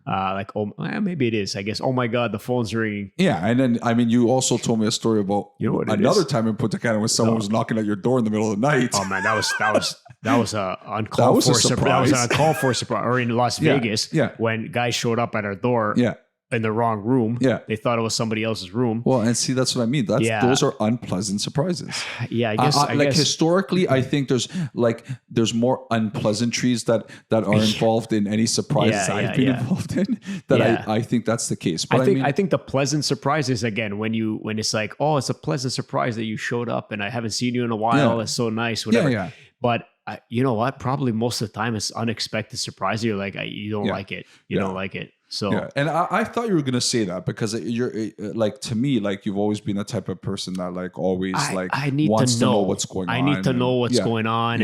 maybe it is. I guess. Oh my God, the phone's ringing. Yeah, and then I mean, you also told me a story about another time in Punta Cana when someone was knocking at your door in the middle of the night. Oh man, that was a uncalled for surprise. That was an uncalled for surprise. Or in Las Vegas, when guys showed up at our door. Yeah. In the wrong room. Yeah. They thought it was somebody else's room. Well, and see, that's what I mean. Those are unpleasant surprises. Yeah, I guess. Historically, I think there's more unpleasantries that are involved in any surprises I've been involved in. I think that's the case. But I think the pleasant surprises again when it's like, oh, it's a pleasant surprise that you showed up and I haven't seen you in a while. It's so nice, whatever. Yeah. But you know what? Probably most of the time it's unexpected surprise. You're like, you don't like it. You don't like it. So and I thought you were gonna say that because you're like, to me, like you've always been the type of person that like always wants to know what's going on. I need to know what's going on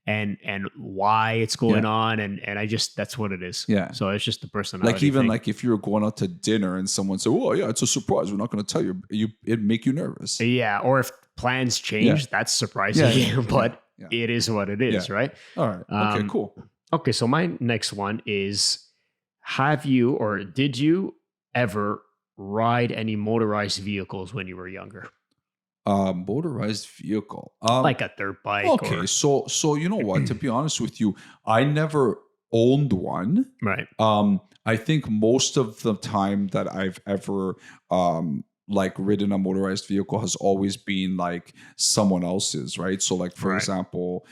and why it's going on and I just, that's what it is. Yeah. So it's just the personality. Like even like if you were going out to dinner and someone said, "Oh yeah, it's a surprise. We're not going to tell you." It'd make you nervous. Yeah. Or if plans change, that's surprising. But it is what it is, right? All right. Okay. Cool. Okay. So my next one is. Have you or did you ever ride any motorized vehicles when you were younger? Motorized vehicle, like a dirt bike. Okay, so you know what? To be honest with you, I never owned one. Right. I think most of the time that I've ever like ridden a motorized vehicle has always been like someone else's, right? So like for example,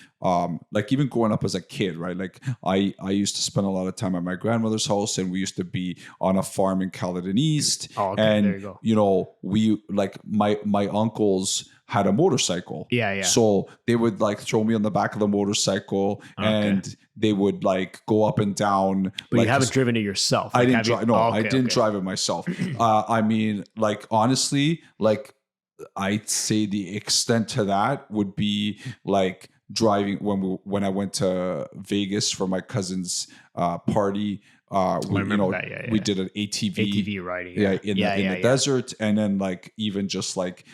like even growing up as a kid, right? Like I used to spend a lot of time at my grandmother's house and we used to be on a farm in Caledon East. Oh, okay, and there you go. We like my uncles had a motorcycle. Yeah. So they would like throw me on the back of the motorcycle and they would like go up and down. But you haven't driven it yourself. I didn't drive. No, I didn't drive it myself. I mean, like honestly, like I'd say the extent to that would be like driving when I went to Vegas for my cousin's party. We did an ATV riding. In the desert, and then like even just like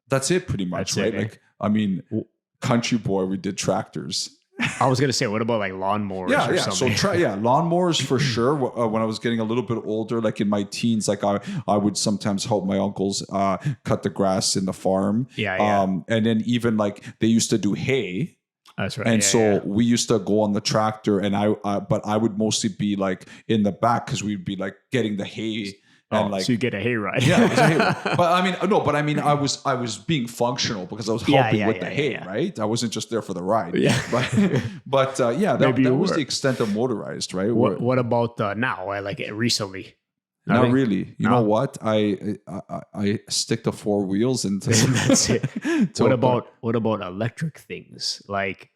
that's it pretty much, right? Like I mean, country boy, we did tractors. I was gonna say, what about like lawnmowers? Or something? So lawnmowers for sure. When I was getting a little bit older, like in my teens, like I would sometimes help my uncles cut the grass in the farm. And then even like they used to do hay. That's right. And we used to go on the tractor, and but I would mostly be like in the back because we'd be like getting the hay. And so you get a hayride. Yeah, it was a hayride. But I mean, I was being functional because I was helping with the hay, right? I wasn't just there for the ride. Yeah. But that was the extent of motorized, right? What about now? Like recently? Not really. You know what? I stick to four wheels and that's it. What about electric things? Like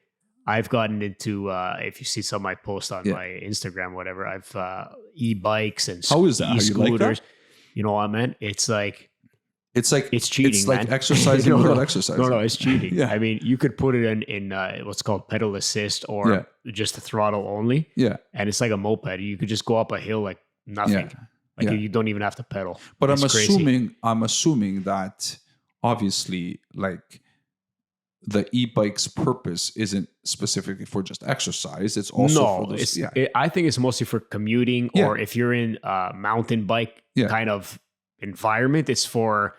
I've gotten into if you see some of my posts on my Instagram, whatever, I've e-bikes and how is that? E-scooters. You like that? You know what, man? It's cheating. It's like man. exercising without exercising. No, it's cheating. I mean, you could put it in what's called pedal assist or just the throttle only. Yeah. And it's like a moped. You could just go up a hill like nothing. You don't even have to pedal. But I'm assuming that obviously like the e-bike's purpose isn't specifically for just exercise. It's also for those, I think it's mostly for commuting or if you're in a mountain bike kind of environment, it's for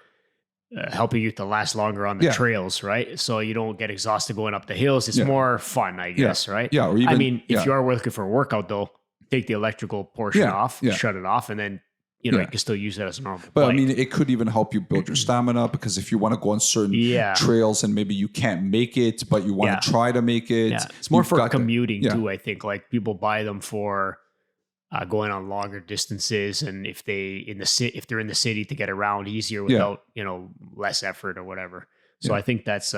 helping you to last longer on the trails, right? So you don't get exhausted going up the hills. It's more fun, I guess, right? Yeah. Or even, if you are looking for a workout though, take the electrical portion off, shut it off, and then you know, you can still use it as a normal But bike. I mean, it could even help you build your stamina, because if you want to go on certain trails and maybe you can't make it, but you want to try to make it. Yeah. It's more for commuting too, I think. Like people buy them for going on longer distances, and if they're in the city to get around easier without, you know, less effort or whatever. So I think that's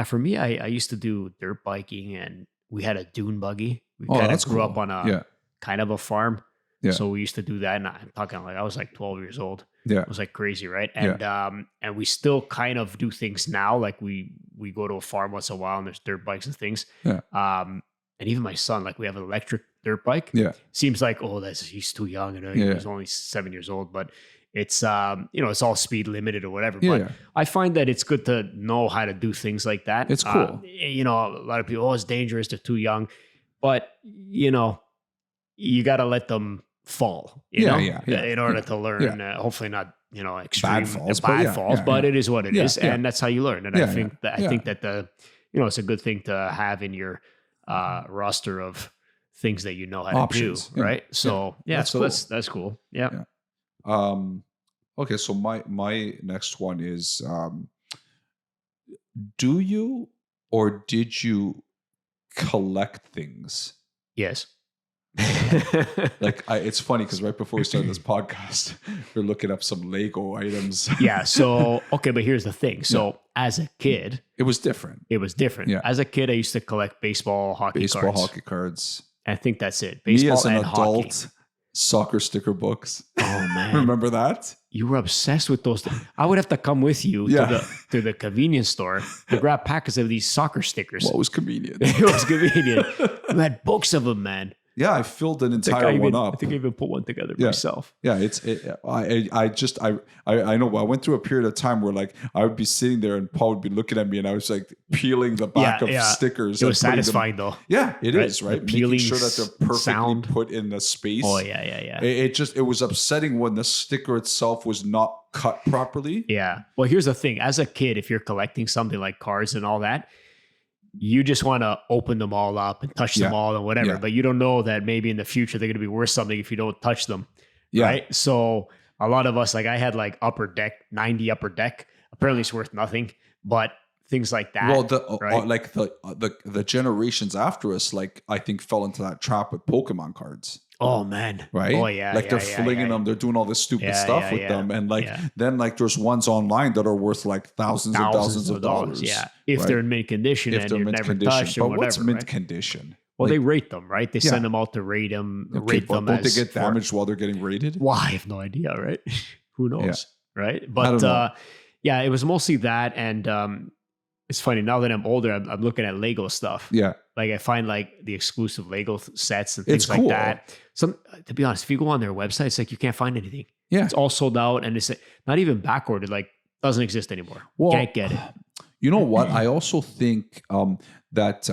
for me, I used to do dirt biking, and we had a dune buggy. We kind of grew up on a kind of a farm. Yeah. So we used to do that, and I'm talking like I was like 12 years old. Yeah, it was like crazy, right? And and we still kind of do things now. Like we go to a farm once in a while, and there's dirt bikes and things. Yeah. And even my son, like we have an electric dirt bike. Yeah. Seems like he's too young, and he's only 7 years old, but it's you know, it's all speed limited or whatever. But I find that it's good to know how to do things like that. It's cool. You know, a lot of people, it's dangerous, they're too young, but you know, you got to let them fall, you know, in order to learn. Hopefully not, you know, extreme bad falls, but it is what it is, and that's how you learn. And I think that the, you know, it's a good thing to have in your roster of things that you know how Options. To do, right? So that's cool. That's cool. Yeah. Okay, so my next one is, do you or did you collect things? Yes. Like it's funny because right before we started this podcast, we're looking up some Lego items. So okay, but here's the thing. So as a kid, it was different. Yeah. As a kid, I used to collect baseball, hockey cards. I think that's it. Baseball Me as an and adult, hockey. Soccer sticker books. Oh man, remember that? You were obsessed with those. I would have to come with you to the convenience store to grab packets of these soccer stickers. Well, it was convenient. It was convenient. You had books of them, man. Yeah, I filled an entire one up. I think I even put one together myself. Yeah, I know. I went through a period of time where like I would be sitting there and Paul would be looking at me and I was like peeling the back of stickers. It was satisfying though. Yeah, it is, right? Making sure that they're perfectly put in the space. Oh yeah. It was upsetting when the sticker itself was not cut properly. Yeah. Well, here's the thing. As a kid, if you're collecting something like cards and all that, you just want to open them all up and touch them all and whatever, but you don't know that maybe in the future they're going to be worth something if you don't touch them. Yeah. Right. So a lot of us, like I had like 90 upper deck. Apparently it's worth nothing, but things like that. Well, the generations after us, like I think fell into that trap with Pokemon cards. Oh man. Right. Oh yeah. Like they're flinging them. They're doing all this stupid stuff with them. And then like there's ones online that are worth like thousands and thousands of dollars. Yeah. If they're in mint condition and you've never touched them. But what's mint condition? Well, they rate them, right? They send them out to rate them. Don't they get damaged while they're getting rated? Well, I have no idea, right? Who knows? Right. But it was mostly that. And it's funny, now that I'm older, I'm looking at Lego stuff. Yeah. Like I find like the exclusive Lego sets and things like that. To be honest, if you go on their website, it's like you can't find anything. Yeah. It's all sold out and it's not even backordered, like doesn't exist anymore. Well, can't get it. You know what? I also think that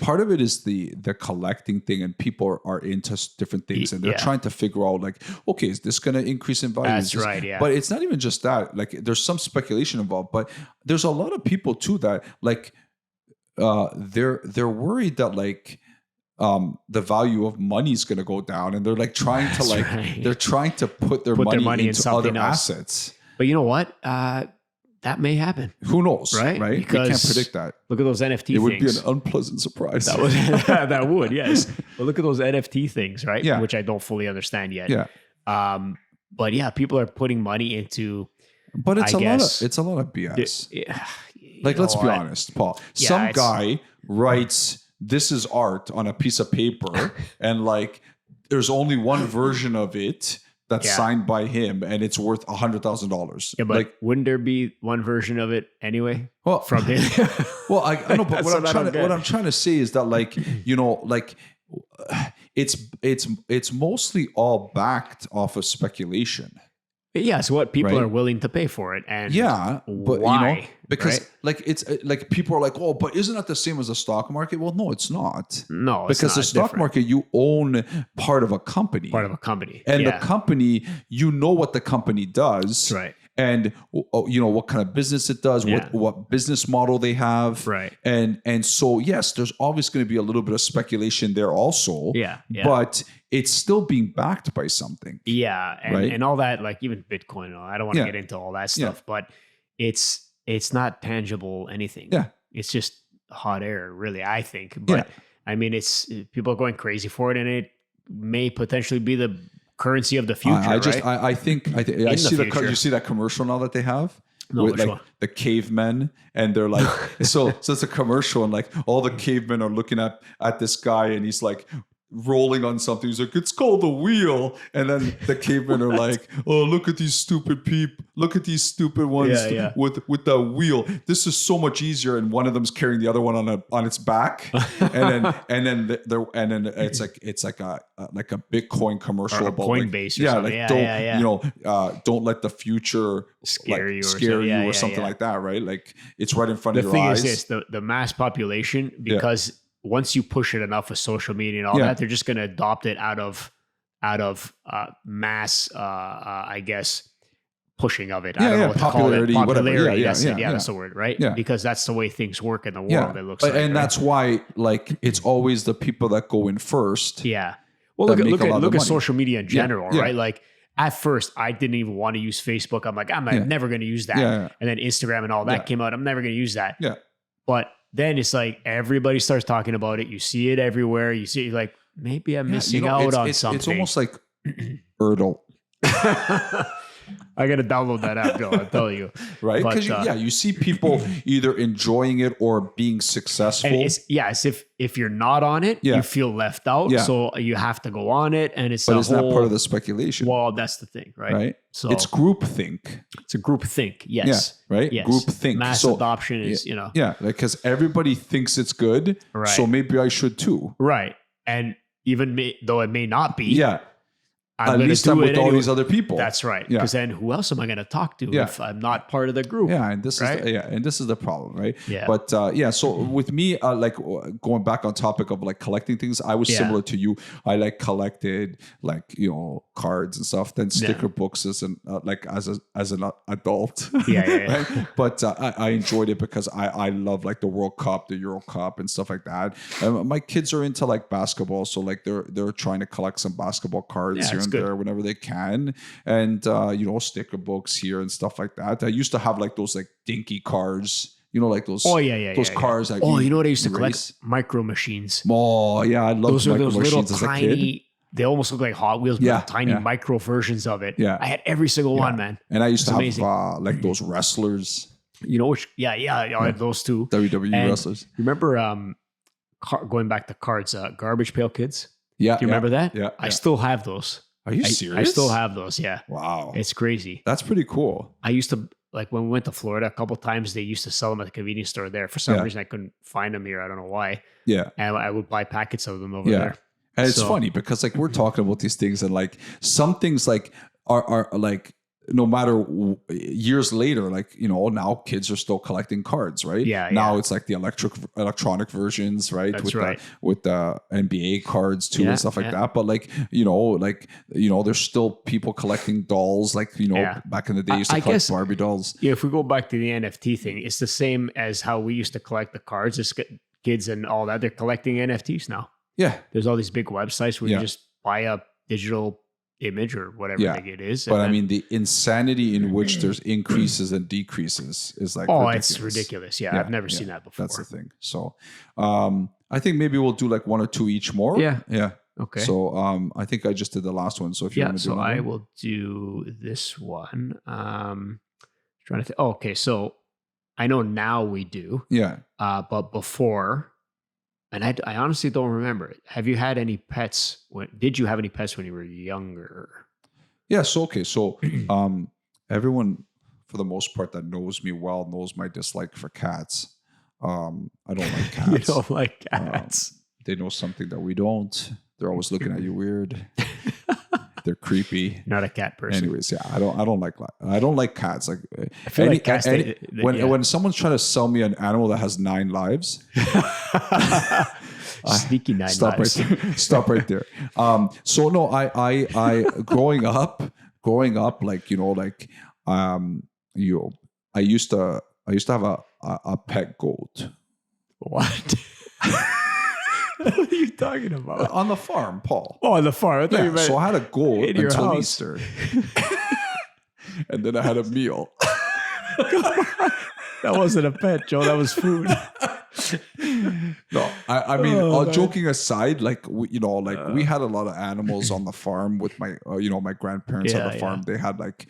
part of it is the collecting thing, and people are into different things and they're trying to figure out like, okay, is this going to increase in value? That's right. Yeah. But it's not even just that. Like there's some speculation involved, but there's a lot of people too that like they're worried that like the value of money is going to go down, and they're like trying to they're trying to put their money into other assets. But you know what? That may happen. Who knows? Right? Because we can't predict that. Look at those NFT things. It would be an unpleasant surprise. That would, yes. But look at those NFT things, right? Yeah. Which I don't fully understand yet. Yeah. But yeah, people are putting money into. But it's a lot of BS. Like, let's be honest, Paul. Yeah, some guy writes, "This is art" on a piece of paper, and like, there's only one version of it that's signed by him, and it's worth $100,000. Yeah, but like, wouldn't there be one version of it anyway? Well, from him. Well, I know, but what I'm trying to say is that, like, you know, like it's mostly all backed off of speculation. Yeah, so what people are willing to pay for it, and but why? You know, because like it's like people are like, oh, but isn't that the same as the stock market? Well, no, it's not. No, it's because the stock market, you own part of a company, and the company, you know what the company does, right? and what kind of business it does, what business model they have, right? And so yes, there's always going to be a little bit of speculation there also, but it's still being backed by something, and all that, like even Bitcoin. I don't want to get into all that stuff, but it's not tangible anything. It's just hot air, really, I think. But I mean, it's people are going crazy for it, and it may potentially be the currency of the future. I think you see that commercial now that they have with like the cavemen, and they're like, so it's a commercial, and like all the cavemen are looking at this guy, and he's like rolling on something. He's like, it's called the wheel. And then the cavemen are like, oh, look at these stupid people. Look at these stupid ones with the wheel. This is so much easier. And one of them's carrying the other one on its back. and then it's like a Bitcoin commercial or about Coinbase don't let the future scare you or something like that, right? Like it's right in front of your eyes. The thing is this, the mass population, because once you push it enough with social media and all that, they're just going to adopt it out of mass, I guess, pushing of it. I don't know what popularity, to call it. Popularity, that's that's the word, right? Yeah. Because that's the way things work in the world, it looks like. And that's why, like, it's always the people that go in first. Yeah. Well, look at social media in general, right? Like, at first, I didn't even want to use Facebook. I'm like, I'm never going to use that. And then Instagram and all that came out. I'm never going to use that. Yeah. But then it's like everybody starts talking about it. You see it everywhere. You see, like, maybe I'm missing out on something. It's almost like Erdl. I got to download that app, Joe. I'll tell you. Right? Because you see people either enjoying it or being successful. And it's if you're not on it, you feel left out. Yeah. So you have to go on it. And but isn't that part of the speculation? Well, that's the thing, right? So it's groupthink. It's a groupthink, yes. Yeah, right? Yes. Groupthink. Mass adoption is, Yeah, because everybody thinks it's good, so maybe I should too. Right. And even though it may not be. At least I'm with all these other people. That's right. Because then who else am I going to talk to if I'm not part of the group? Yeah, and this is the problem, right? Yeah. But so with me, like going back on topic of like collecting things, I was similar to you. I like collected like cards and stuff, then sticker books as an adult. Right? But I enjoyed it because I love like the World Cup, the Euro Cup, and stuff like that. My kids are into like basketball, so like they're trying to collect some basketball cards here and there whenever they can, and sticker books here and stuff like that. I used to have like those like dinky cars, like those those cars. That you know what I used to collect? Micro machines. Oh yeah, I love micro machines as a kid. They almost look like Hot Wheels, but tiny micro versions of it. Yeah, I had every single one, man. And I used to have like those wrestlers. You know which? I had those too. WWE wrestlers. Remember going back to cards, Garbage Pail Kids? Yeah. Do you remember that? Yeah. I still have those. Are you serious? I still have those. Yeah. Wow. It's crazy. That's pretty cool. I used to, like when we went to Florida a couple of times, they used to sell them at the convenience store there. For some reason, I couldn't find them here. I don't know why. Yeah. And I would buy packets of them over there. And it's funny because like we're talking about these things, and like some things like are like no matter years later, like now kids are still collecting cards, right? Now it's like the electronic versions, right? That's with the NBA cards too and stuff like that. But like there's still people collecting dolls, like back in the day used to collect Barbie dolls. Yeah, if we go back to the NFT thing, it's the same as how we used to collect the cards as kids and all that. They're collecting NFTs now. Yeah, there's all these big websites where you just buy a digital image or whatever it is. But I mean, the insanity in which there's increases and decreases is like ridiculous. It's ridiculous. Yeah, I've never seen that before. That's the thing. So I think maybe we'll do like one or two each more. Yeah. Okay. So I think I just did the last one. So if you want to do I will do this one. Trying to think. Okay, so I know now we do. Yeah. But before. And I honestly don't remember. Have you had any pets? Did you have any pets when you were younger? Yeah. So everyone, for the most part, that knows me well knows my dislike for cats. I don't like cats. You don't like cats. They know something that we don't. They're always looking at you weird. They're creepy. Not a cat person. Anyways, I don't like cats. Like I feel like cats. When someone's trying to sell me an animal that has 9 lives, sneaky 9 lives. Stop right there. So no, I growing up, like you I used to have a pet goat. What? What are you talking about? On the farm, Paul. Oh, on the farm. I thought you meant So I had a goat in your until house. Easter. And then I had a meal. That wasn't a pet, Joe. That was food. No, I mean, Oh, joking aside, like we had a lot of animals on the farm with my, my grandparents Yeah, on the farm. They had like,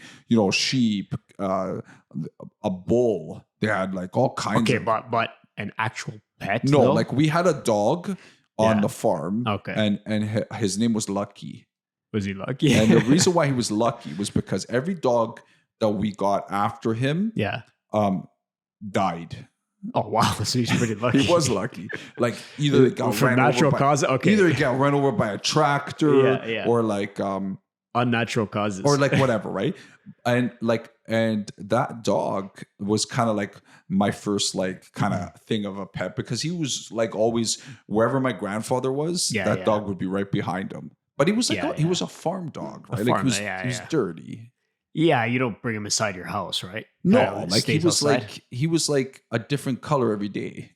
sheep, a bull. They had like all kinds Okay, of. but an actual pet? No, though? like we had a dog on Yeah. the farm. Okay. and his name was Lucky. Was he lucky? And the reason why he was lucky was because every dog that we got after him, yeah. died. Oh wow, so he's pretty lucky. He was lucky. Like either they got from ran natural over by, causes. Okay, either he got run over by a tractor, Yeah. or like unnatural causes, or like whatever, right? And that dog was kind of like my first like kind of thing of a pet, because he was like always wherever my grandfather was, that dog would be right behind him. But he was like he was a farm dog, right? Like he was dirty. Yeah, you don't bring him inside your house, right? No, like he was like a different color every day.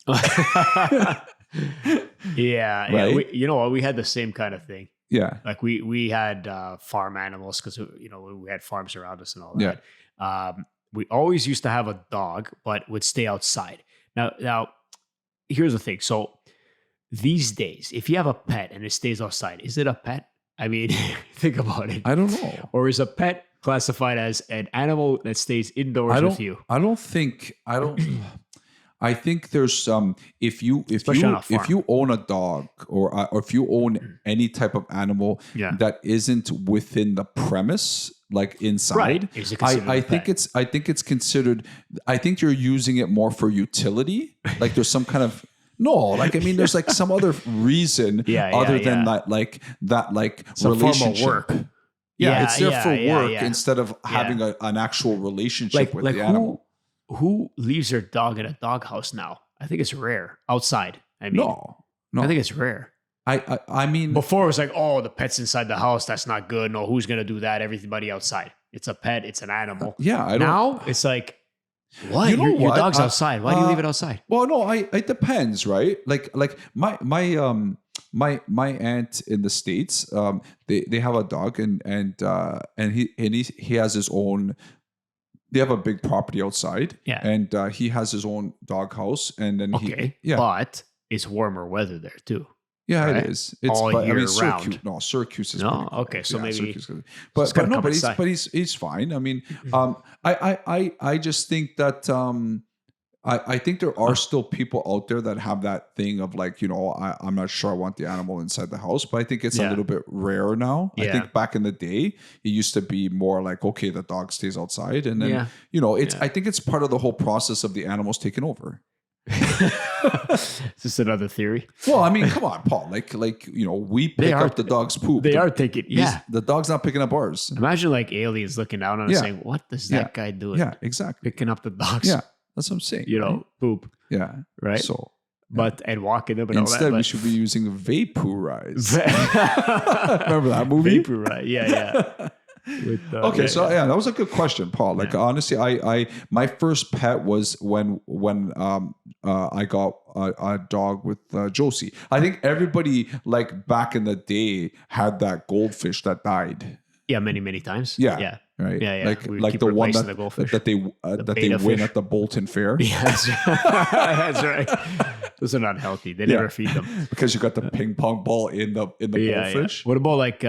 Yeah. Right? You know what? We had the same kind of thing. Yeah. Like we had farm animals because we had farms around us and all that. We always used to have a dog, but would stay outside. Now, here's the thing. So these days, if you have a pet and it stays outside, is it a pet? I mean, think about it. I don't know. Or is a pet classified as an animal that stays indoors with you? I think there's some if you own a dog or if you own any type of animal that isn't within the premise, like inside, right. Is it considered I a think pet? I think it's considered. I think you're using it more for utility. Like there's some kind of. No, like I mean, there's like some other reason other than that some relationship. Form of work. Yeah, it's there for work yeah. instead of having an actual relationship with like the animal. Who leaves their dog in a doghouse now? I think it's rare outside. I mean, No. I think it's rare. I mean, Before it was like, oh, the pet's inside the house. That's not good. No, who's gonna do that? Everybody outside. It's a pet. It's an animal. yeah. Now it's like, what? You know your what? dog's outside. Why do you leave it outside? Well, no, it depends, right? Like my aunt in the States, they have a dog and he has his own. They have a big property outside, and he has his own dog house, and then but it's warmer weather there too. Yeah, right? It is. It's all year round. Syracuse is no. pretty cold. Okay, so maybe, Syracuse is but he's fine. I mean, I just think that I think there are still people out there that have that thing of like, I'm not sure I want the animal inside the house, but I think it's a little bit rare now. I think back in the day, it used to be more like, okay, the dog stays outside, and then I think it's part of the whole process of the animals taking over. Is this another theory? Well, I mean, come on, Paul. Like we pick up the dog's poop. They are taking. Yeah, the dog's not picking up ours. Imagine like aliens looking down on us saying, "What is that guy doing?" Yeah, exactly. Picking up the dog's. Yeah, that's what I'm saying. Poop. Yeah, right. So, and walking them and instead, all that. we should be using vaporize. Remember that movie? Vaporize. Yeah. Okay, that was a good question, Paul. Like honestly, I my first pet was when I got a dog with Josie. I think everybody like back in the day had that goldfish that died. Yeah, many times. Yeah. Right. Yeah. Like the one that they win fish. at the Bolton Fair. Yeah, that's right. Those are not healthy. They never feed them because you got the ping pong ball in the bullfish. Yeah. What about like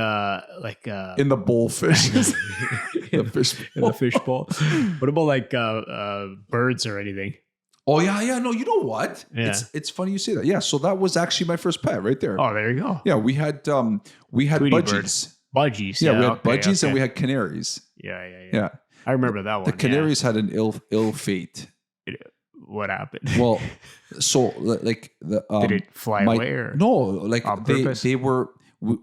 in the bullfish? the fish bowl. What about like birds or anything? Oh yeah. No, you know what? Yeah. It's funny you say that. Yeah. So that was actually my first pet right there. Oh, there you go. Yeah, we had Tweety budgies. Birds. Budgies. Yeah, we had budgies and we had canaries. Yeah. I remember that one. The canaries had an ill fate. What happened? Well, so like did it fly away or no? Like on purpose? they were we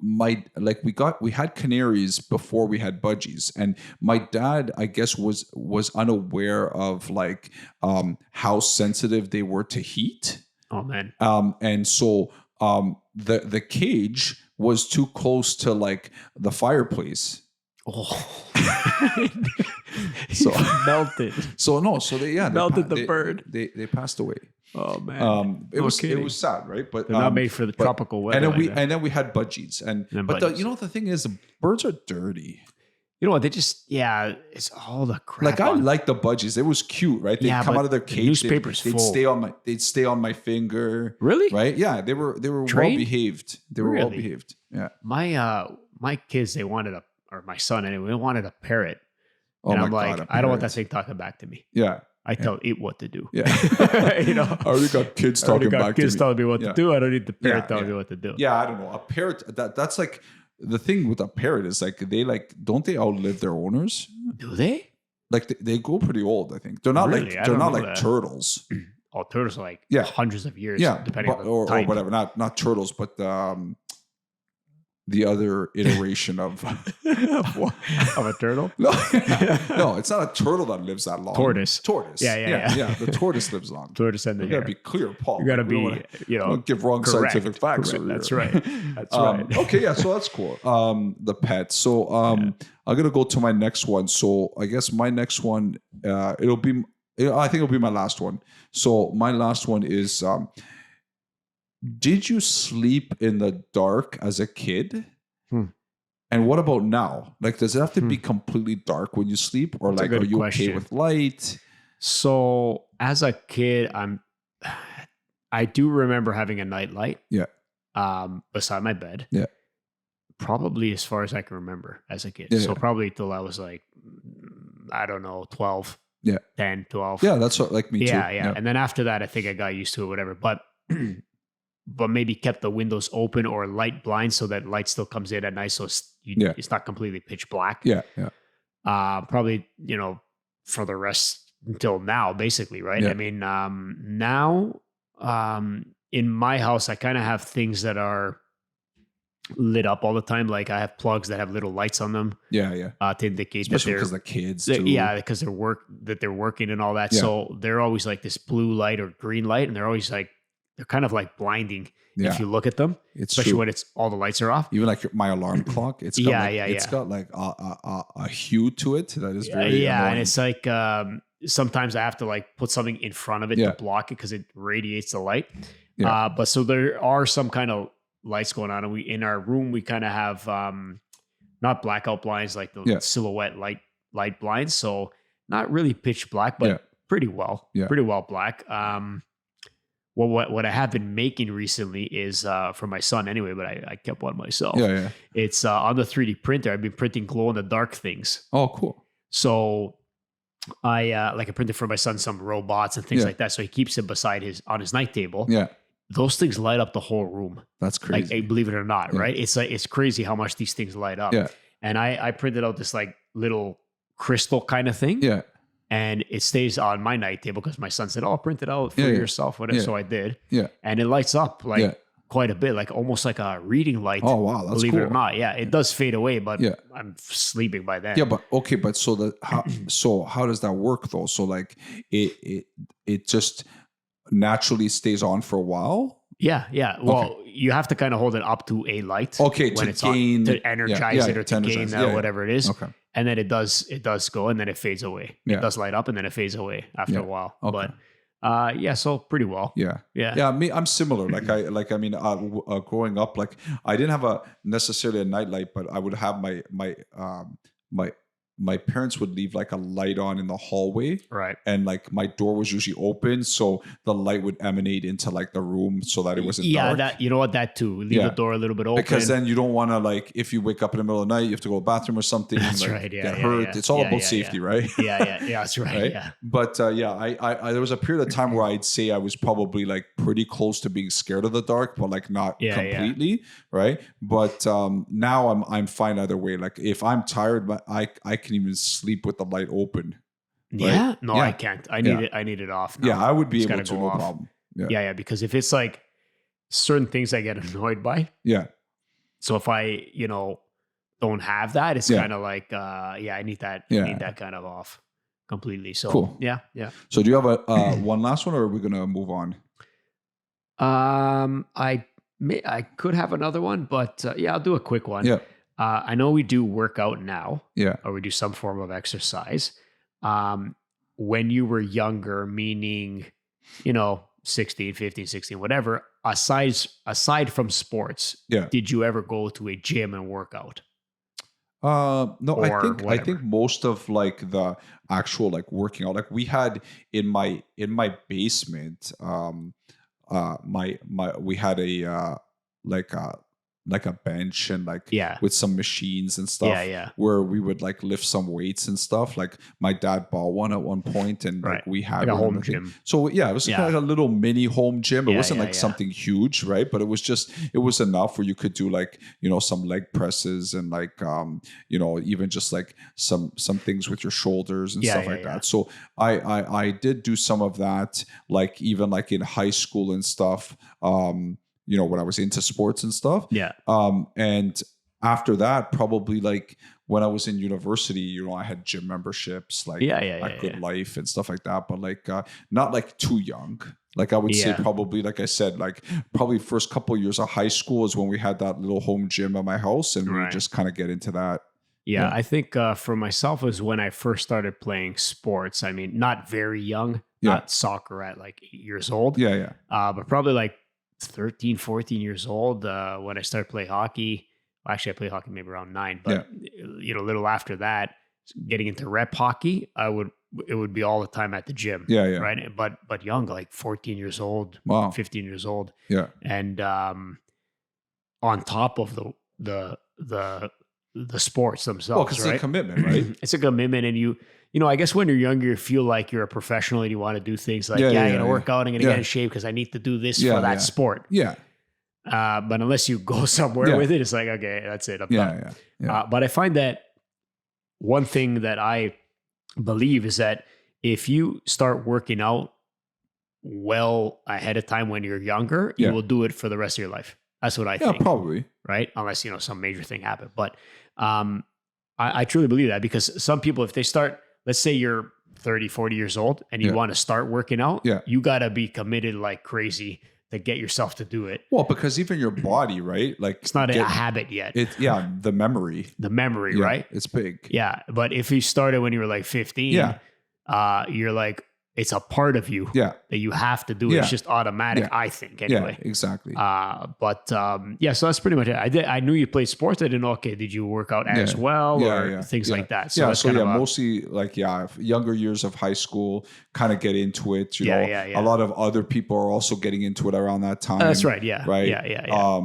had canaries before we had budgies, and my dad I guess was unaware of like how sensitive they were to heat. Oh man. And so the cage was too close to like the fireplace. Oh. So melted. So no, so they Melted the bird. They passed away. Oh man, It was sad, right? But they're not made for the tropical weather. And then we had budgies, you know the thing is, the birds are dirty. You know what? They just it's all the crap. Like I like the budgies. It was cute, right? They'd come out of their cage. Newspapers they'd stay on my finger. Really? Right? Yeah, they were well behaved. They were well behaved. Yeah. My kids, or my son anyway, wanted a parrot. Oh and my I'm like, God, I don't want that thing talking back to me. Yeah. I tell it what to do. Yeah. You know, I already got kids talking back to me. Kids telling me what to do. I don't need the parrot telling me what to do. Yeah, I don't know. A parrot, that's like, the thing with a parrot is like, don't they outlive their owners? Do they? Like they go pretty old, I think. They're not Really? they're not like turtles. Oh, turtles are like hundreds of years. Yeah. Depending on the or type. whatever. Not turtles, but the other iteration of a turtle? No, it's not a turtle that lives that long. Tortoise. Yeah. The tortoise lives long. Tortoise and the You gotta be clear, Paul. You gotta be, don't give wrong correct, scientific facts. Correct. That's right. That's right. Okay, yeah. So that's cool. The pet. So I'm gonna go to my next one. So I guess my next one, I think it'll be my last one. So my last one is. Did you sleep in the dark as a kid? And what about now? Like, does it have to be completely dark when you sleep, or That's like, are you okay with light? So as a kid, I do remember having a night light. Yeah. Beside my bed. Yeah. Probably as far as I can remember as a kid. Yeah, so probably till I was like, I don't know, 12. Yeah. 10, 12. Yeah, that's what, like me too. Yeah. And then after that, I think I got used to it, whatever. But maybe kept the windows open or light blinds so that light still comes in at night. So it's not completely pitch black. Yeah. Probably, for the rest until now, basically, right? Yeah. I mean, now in my house, I kind of have things that are lit up all the time. Like I have plugs that have little lights on them. Yeah. To indicate especially that because the kids too. Yeah, because they're working and all that. Yeah. So they're always like this blue light or green light, and they're always like, they're kind of like blinding if you look at them, especially when all the lights are off. Even like my alarm clock, it's got it's got like a hue to it that is very annoying. And it's like sometimes I have to like put something in front of it to block it because it radiates the light. Yeah. But so there are some kind of lights going on, and in our room we kind of have not blackout blinds like the silhouette light blinds, so not really pitch black, but pretty well black. What I have been making recently is for my son anyway, but I kept one myself. Yeah. It's on the 3D printer. I've been printing glow in the dark things. Oh, cool. So I printed for my son some robots and things like that. So he keeps it on his night table. Yeah. Those things light up the whole room. That's crazy. Like, believe it or not, right? It's crazy how much these things light up. Yeah. And I printed out this like little crystal kind of thing. Yeah. And it stays on my night table because my son said, "Oh, print it out for yourself." Whatever. Yeah. So I did. Yeah. And it lights up quite a bit, like almost like a reading light. Oh wow, that's believe cool. it or not. Yeah, it does fade away, but I'm sleeping by then. Yeah, but okay, but how does that work though? So like it just naturally stays on for a while? Yeah. Well, you have to kind of hold it up to a light. Okay, when it's on, to energize it or to gain whatever it is. Okay. And then it does go and then it fades away. Yeah. It does light up and then it fades away after a while. Okay. But so pretty well. Yeah. I'm similar. Like I mean, growing up, like I didn't have necessarily a nightlight, but I would have my parents would leave like a light on in the hallway. Right. And like my door was usually open. So the light would emanate into like the room so that it wasn't dark. That too. Leave the door a little bit open. Because then you don't want to like, if you wake up in the middle of the night, you have to go to the bathroom or something. That's like, right. Get hurt. Yeah. It's all about safety, right? Yeah. That's right. Yeah. But I there was a period of time where I'd say I was probably like pretty close to being scared of the dark, but like not completely. Right. But now I'm fine either way. Like if I'm tired, but I can even sleep with the light open. Right? Yeah. No, I can't. I need it off now. Yeah, I would be able to, no problem. Yeah. Because if it's like certain things I get annoyed by. Yeah. So if I, don't have that, it's kind of like, I need that. I need that kind of off completely. So cool. Yeah. So do you have a one last one, or are we gonna move on? I could have another one, but I'll do a quick one. Yeah. I know we do work out now, Yeah. or we do some form of exercise. When you were younger, meaning, 16, 15, 16, whatever, aside from sports, Yeah. did you ever go to a gym and work out No, I or think whatever? most of like the actual like working out, like we had in my basement, my we had a like a like a bench and like Yeah. with some machines and Yeah. stuff Yeah. where we would like lift some weights and stuff. Like my dad bought one at one point and like Right. we Like had a one and home everything. gym. So yeah, it was kind Yeah. of like a little mini home gym. It Yeah. wasn't Yeah. like Yeah. something huge, right? But it was enough where you could do like, some leg presses and like even just like some things with your shoulders and Yeah. stuff Yeah. like Yeah. that. So I did do some of that, like even like in high school and stuff. When I was into sports and stuff. Yeah. And after that, probably like when I was in university, I had gym memberships like Yeah. Yeah. at Yeah. Good Yeah. Life and stuff like that, but like not like too young. Like I would say Yeah. probably, like I said, like probably first couple of years of high school is when we had that little home gym at my house and we Right. just kind of get into that. Yeah, Yeah. I think for myself was when I first started playing sports. I mean, not very young, Yeah. not soccer at like 8 years old, Yeah. Yeah. but probably like 13, 14 years old when I started playing hockey. Well, actually, I played hockey maybe around 9, but a little after that, getting into rep hockey, it would be all the time at the gym, Yeah. Yeah. right? But young, like 14 years old, Wow. 15 years old, Yeah. and on top of the sports Well, themselves, because it's a right? commitment, right? It's a commitment, and I guess when you're younger, you feel like you're a professional and you want to do things like, Yeah, yeah, I'm yeah, gonna work out, I'm gonna yeah. get in shape because I need to do this Yeah, for that yeah. sport. Yeah. But unless you go somewhere Yeah. with it, it's like, okay, that's it. I'm done. Yeah. Yeah. But I find that one thing that I believe is that if you start working out well ahead of time when you're younger, Yeah. you will do it for the rest of your life. That's what I Yeah, think. probably. Right? Unless, some major thing happened. But I truly believe that because some people, if they start, let's say you're 30, 40 years old and you Yeah. want to start working out, Yeah. you got to be committed like crazy to get yourself to do it. Well, because even your body, right? Like It's not a habit yet. the memory. The memory, Yeah, right? It's big. Yeah. But if you started when you were like 15, Yeah. you're like, it's a part of you Yeah. that you have to do. Yeah. It's just automatic, Yeah. I think, anyway. Yeah, exactly. So that's pretty much it. I knew you played sports. I didn't know, okay, did you work out as well or things like that? So that's mostly like, younger years of high school, kind of get into it. Yeah. A lot of other people are also getting into it around that time. That's right. Yeah. Right. Yeah.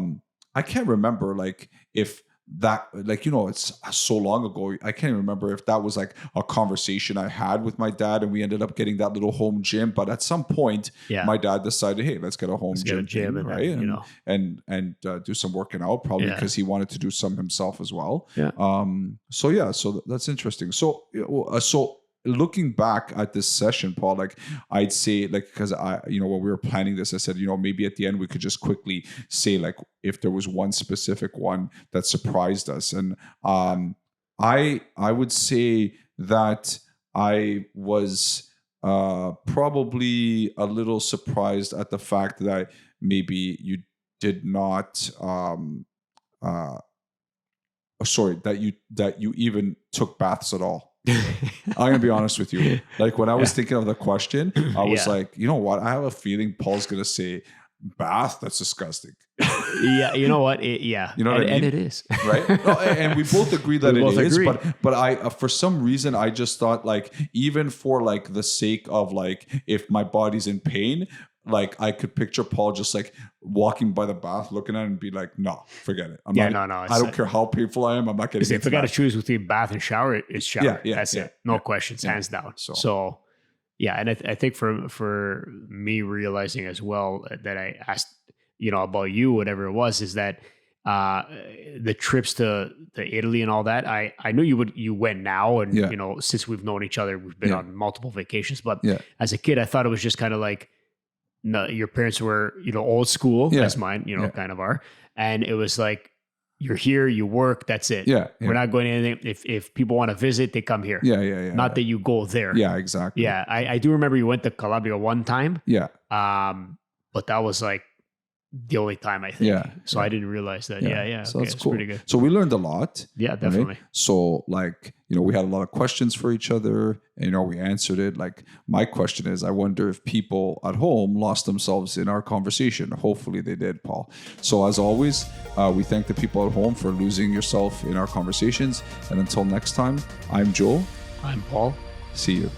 I can't remember like if that, like, it's so long ago. I can't even remember if that was like a conversation I had with my dad and we ended up getting that little home gym. But at some point, my dad decided, hey, let's get a home gym, and right? then, and do some working out, probably because he wanted to do some himself as well. Yeah. So that's interesting. So looking back at this session, Paul, like I'd say, like, because when we were planning this, I said, maybe at the end we could just quickly say, like, if there was one specific one that surprised us. And I would say that I was probably a little surprised at the fact that maybe you did not that you even took baths at all. I'm gonna be honest with you. Like when I was thinking of the question, I was like, you know what? I have a feeling Paul's gonna say bath. That's disgusting. Yeah, you know what? You know what I mean? And it is, right? No, and we both agree that it is. But I, for some reason, I just thought, like, even for like the sake of like, if my body's in pain, like I could picture Paul just like walking by the bath, looking at it and be like, no, forget it. No. I don't care how painful I am. I'm not getting into If I got to choose between bath and shower, it's shower. Yeah, that's it. No questions, hands down. So yeah. And I think for me realizing as well that I asked, about you, whatever it was, is that the trips to Italy and all that, I knew you went now. And, since we've known each other, we've been on multiple vacations, but as a kid, I thought it was just kind of like, no, your parents were, old school, as mine, kind of are. And it was like, you're here, you work, that's it. Yeah. We're not going to anything. If people want to visit, they come here. Yeah. Not that you go there. Yeah, exactly. Yeah. I do remember you went to Calabria one time. Yeah. But that was like the only time, I think. Yeah, So I didn't realize that. Yeah. So Okay, that's it's cool. pretty good. So we learned a lot. Yeah, right? definitely. So like, we had a lot of questions for each other and, we answered it. Like my question is, I wonder if people at home lost themselves in our conversation. Hopefully they did, Paul. So as always, we thank the people at home for losing yourself in our conversations. And until next time, I'm Joel. I'm Paul. See you.